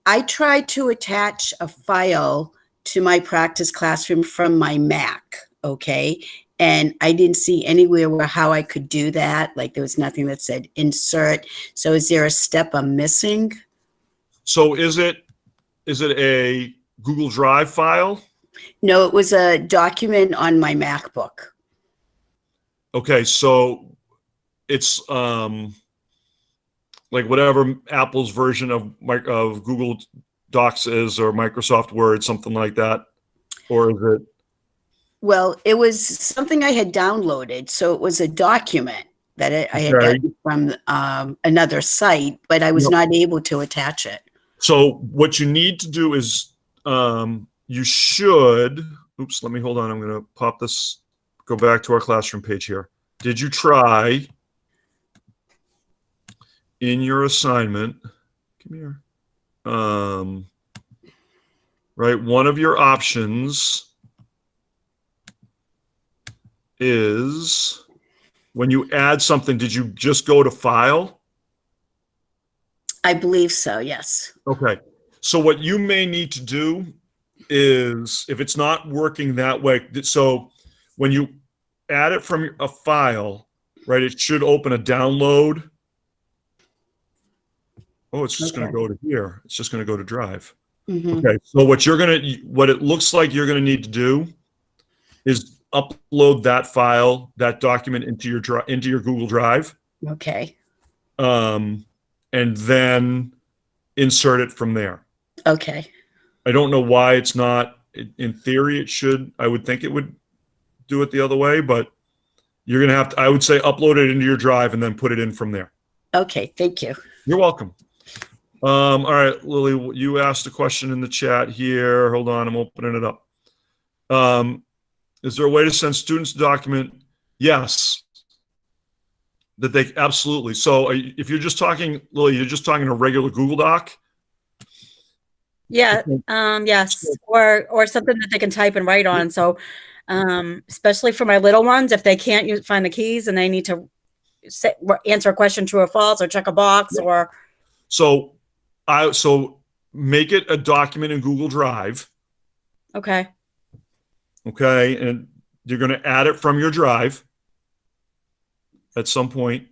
I tried to attach a file to my practice classroom from my Mac, okay? And I didn't see anywhere where how I could do that. Like there was nothing that said insert. So is there a step I'm missing? So is it a Google Drive file? No, it was a document on my MacBook. Okay, so it's like whatever Apple's version of Google Docs is, or Microsoft Word, something like that, or is it? Well, it was something I had downloaded, so it was a document that I had gotten from another site, but I was not able to attach it. So what you need to do is you should. Oops, let me hold on. I'm going to pop this. Go back to our classroom page here. Did you try in your assignment? Come here. Right, one of your options is when you add something. Did you just go to File? I believe so. Yes. Okay. So what you may need to do is, if it's not working that way, so when you add it from a file, right, it should open a download. Oh, it's just going to go to here. It's just going to go to Drive. Okay. So what it looks like you're going to need to do is upload that file, that document into your Google Drive. Okay. And then insert it from there. Okay. I don't know why it's not. In theory, it should. I would think it would do it the other way, but you're going to have to, I would say, upload it into your Drive and then put it in from there. Okay. Thank you. You're welcome. All right, Lily, you asked a question in the chat here. Hold on, I'm opening it up. Is there a way to send students a document? Yes. That they absolutely. So if you're just talking, Lily, you're just talking a regular Google Doc? Yeah. Yes. Or something that they can type and write on. So especially for my little ones, if they can't find the keys and they need to answer a question true or false or check a box or. So make it a document in Google Drive. Okay. Okay. And you're going to add it from your Drive at some point.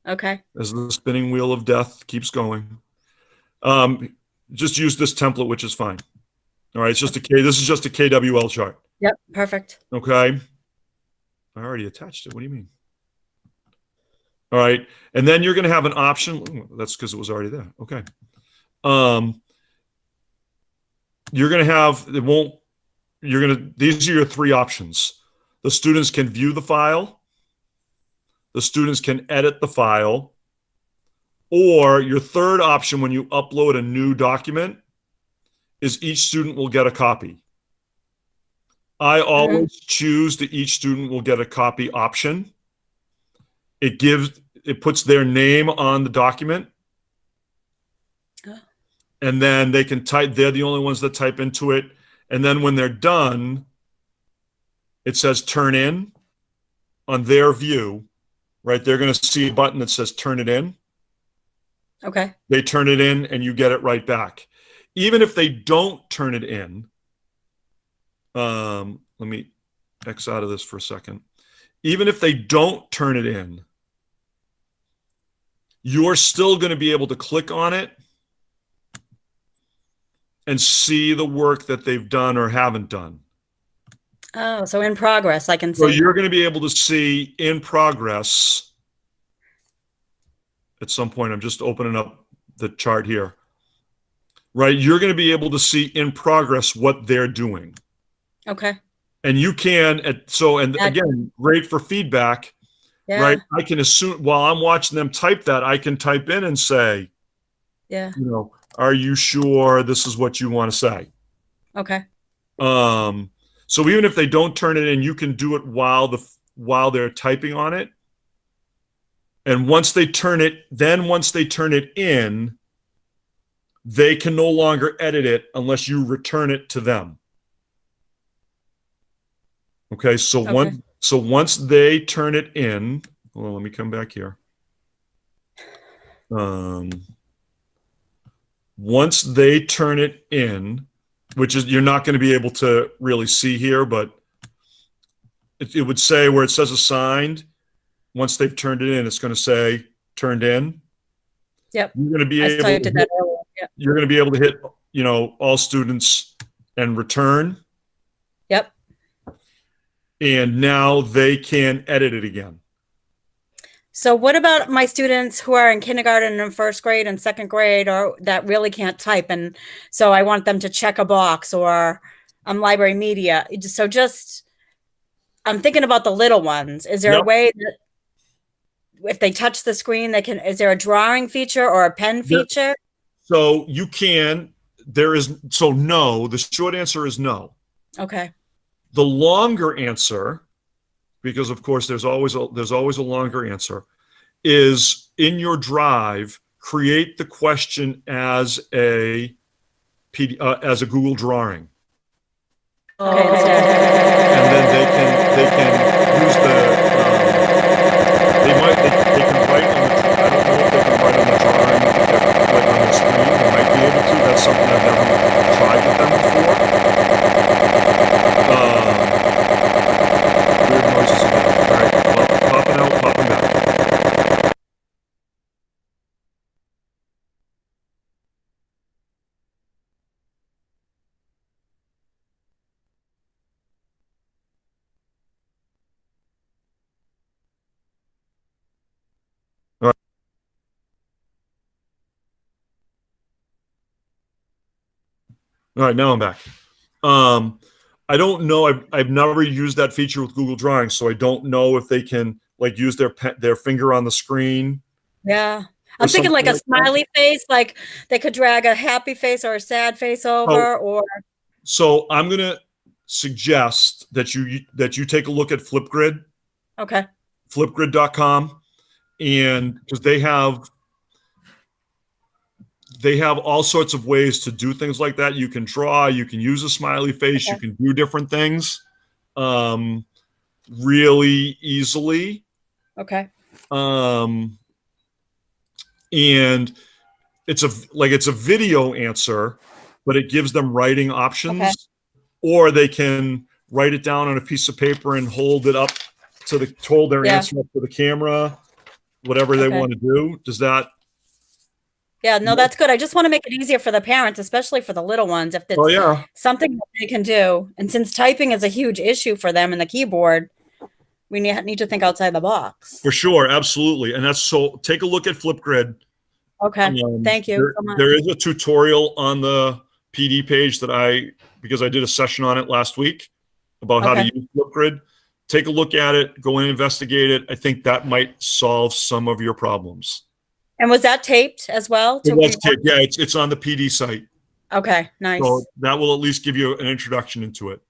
Okay. As the spinning wheel of death keeps going. Just use this template, which is fine. All right. It's just this is just a KWL chart. Yep. Perfect. Okay. I already attached it. What do you mean? All right. And then you're going to have an option. That's because it was already there. Okay. You're going to have, these are your three options. The students can view the file. The students can edit the file. Or your third option when you upload a new document is each student will get a copy. I always choose the each student will get a copy option. It puts their name on the document. And then they can type, they're the only ones that type into it. And then when they're done, it says turn in on their view, right? They're going to see a button that says turn it in. Okay. They turn it in and you get it right back. Even if they don't turn it in, let me X out of this for a second. Even if they don't turn it in, you're still going to be able to click on it and see the work that they've done or haven't done. Oh, so in progress, I can see. So you're going to be able to see in progress at some point. I'm just opening up the chart here. Right? You're going to be able to see in progress what they're doing. Okay. And you can, again, great for feedback, right? I can assume while I'm watching them type that, I can type in and say, yeah, you know, are you sure this is what you want to say? Okay. So even if they don't turn it in, you can do it while they're typing on it. And once they turn it in, they can no longer edit it unless you return it to them. Okay, so once they turn it in, hold on, let me come back here. Once they turn it in, which is you're not going to be able to really see here, but it would say where it says assigned. Once they've turned it in, it's going to say turned in. Yep. You're going to be able to hit, you're going to be able to hit, you know, all students and return. Yep. And now they can edit it again. So what about my students who are in kindergarten and first grade and second grade, or that really can't type? And so I want them to check a box, or library media. So I'm thinking about the little ones. Is there a way that if they touch the screen, they can, is there a drawing feature or a pen feature? So you can, no, the short answer is no. Okay. The longer answer, because of course there's always a longer answer, is in your drive, create the question as a Google drawing. Okay. And then they can use they can write on the, I don't know if they can write on the drawing like on the screen. They might be able to. That's something I've never tried with them before. Weird noises again. All right, well, popping out, popping back. All right, now I'm back. I don't know. I've never used that feature with Google Drawings, so I don't know if they can like use their finger on the screen. Yeah. I'm thinking like a smiley face, like they could drag a happy face or a sad face over, or. So I'm gonna suggest that you take a look at Flipgrid. Okay. Flipgrid.com, and because they have all sorts of ways to do things like that. You can draw, you can use a smiley face, you can do different things really easily. Okay. And it's a video answer, but it gives them writing options, or they can write it down on a piece of paper and hold it up hold their answer up to the camera, whatever they want to do. Does that? Yeah, no, that's good. I just want to make it easier for the parents, especially for the little ones, if it's something that they can do. And since typing is a huge issue for them in the keyboard, we need to think outside the box. For sure, absolutely. And take a look at Flipgrid. Okay, thank you so much. There is a tutorial on the PD page because I did a session on it last week about how to use Flipgrid. Take a look at it, go and investigate it. I think that might solve some of your problems. And was that taped as well? It was taped. Yeah, it's on the PD site. Okay, nice. So that will at least give you an introduction into it.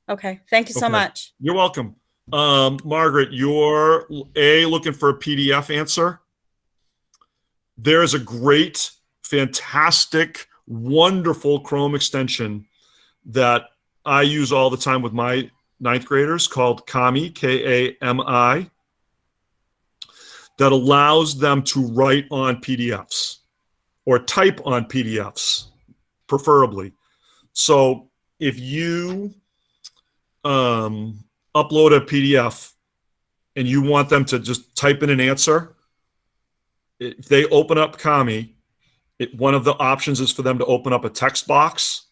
Okay, thank you so much. You're welcome. Margaret, you're looking for a PDF answer. There is a great, fantastic, wonderful Chrome extension that I use all the time with my ninth graders called Kami, Kami, that allows them to write on PDFs or type on PDFs, preferably. So if you upload a PDF and you want them to just type in an answer, if they open up Kami, one of the options is for them to open up a text box.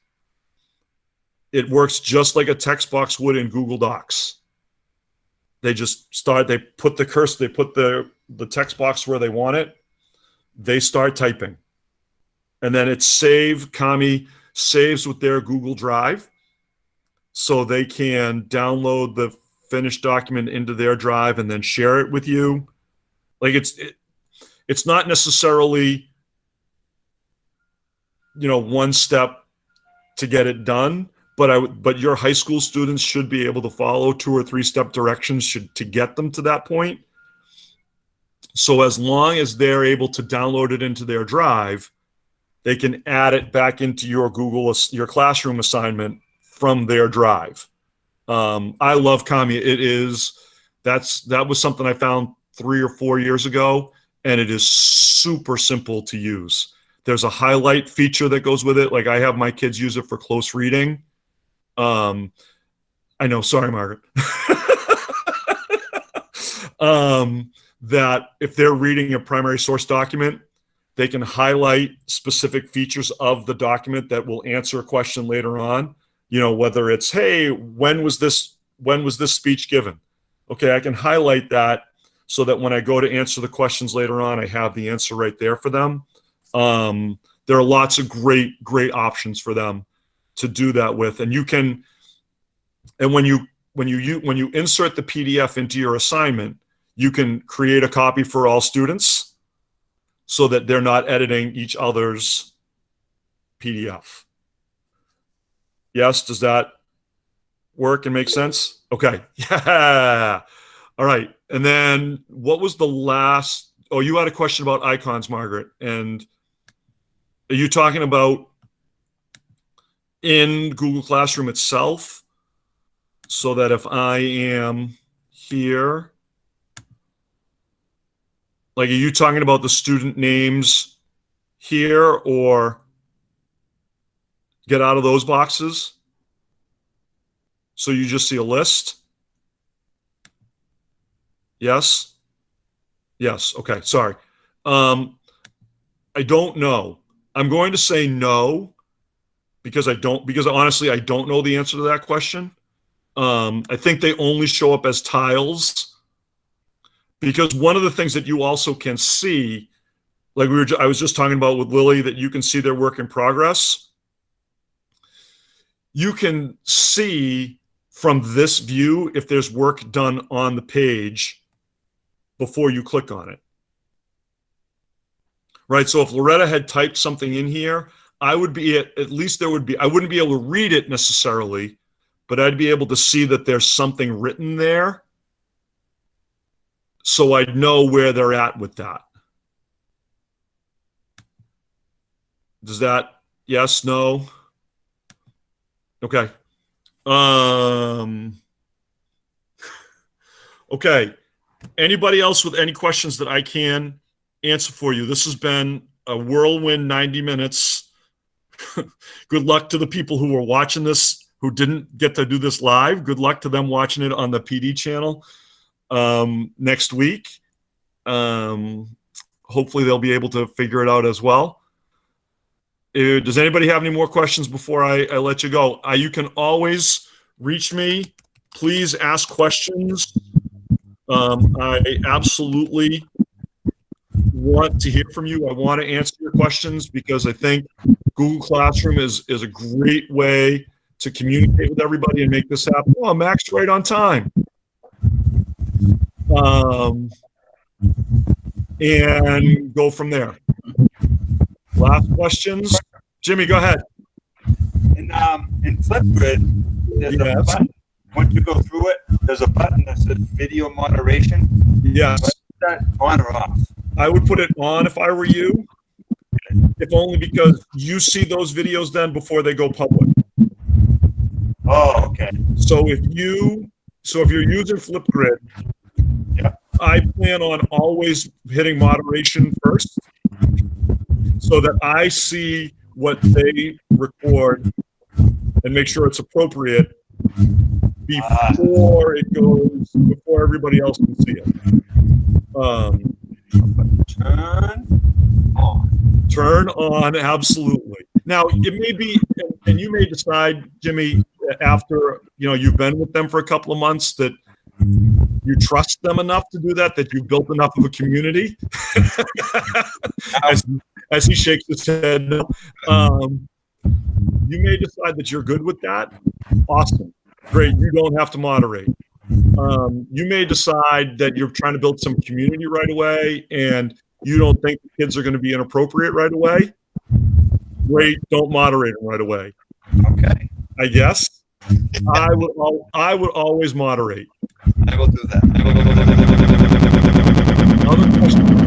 It works just like a text box would in Google Docs. They just start, they put the cursor, they put the text box where they want it. They start typing. And then it's saved, Kami saves with their Google Drive. So they can download the finished document into their drive and then share it with you. Like it's not necessarily, one step to get it done, but your high school students should be able to follow 2 or 3 step directions to get them to that point. So as long as they're able to download it into their drive, they can add it back into your your classroom assignment from their drive. I love Kami. That was something I found 3 or 4 years ago, and it is super simple to use. There's a highlight feature that goes with it. Like I have my kids use it for close reading. I know, sorry, Margaret. That if they're reading a primary source document, they can highlight specific features of the document that will answer a question later on. Whether it's, hey, when was this speech given? Okay, I can highlight that so that when I go to answer the questions later on, I have the answer right there for them. There are lots of great options for them to do that with, and you can. And when you insert the PDF into your assignment, you can create a copy for all students, so that they're not editing each other's PDF. Yes, does that work and make sense? Okay, yeah. All right, and then what was the last? Oh, you had a question about icons, Margaret, and are you talking about in Google Classroom itself? So that if I am here, like, are you talking about the student names here, or get out of those boxes? So you just see a list? Yes? Yes, okay, sorry. I don't know. I'm going to say no, because honestly, I don't know the answer to that question. I think they only show up as tiles, because one of the things that you also can see, like I was just talking about with Lily, that you can see their work in progress. You can see from this view if there's work done on the page before you click on it. Right, so if Loretta had typed something in here, I would be at least I wouldn't be able to read it necessarily, but I'd be able to see that there's something written there, so I'd know where they're at with that. Does that, yes, no? Okay. Okay. Anybody else with any questions that I can answer for you? This has been a whirlwind 90 minutes. Good luck to the people who are watching this, who didn't get to do this live. Good luck to them watching it on the PD channel next week. Hopefully they'll be able to figure it out as well. Does anybody have any more questions before I let you go? You can always reach me. Please ask questions. I absolutely want to hear from you. I want to answer your questions, because I think Google Classroom is a great way to communicate with everybody and make this happen. Oh, Mac's right on time. And go from there. Last questions? Jimmy, go ahead. In Flipgrid, there's a button. Once you go through it, there's a button that says video moderation. Yes. Is that on or off? I would put it on if I were you, if only because you see those videos then before they go public. So if you're using Flipgrid, I plan on always hitting moderation first so that I see what they record and make sure it's appropriate before everybody else can see it. Turn on, absolutely. Now, it may be, and you may decide, Jimmy, after you've been with them for a couple of months, that you trust them enough to do that you've built enough of a community. as he shakes his head no. You may decide that you're good with that. Awesome. Great. You don't have to moderate. You may decide that you're trying to build some community right away and you don't think the kids are going to be inappropriate right away. Great. Don't moderate them right away. Okay. I guess. I would always moderate. I will do that. Other questions?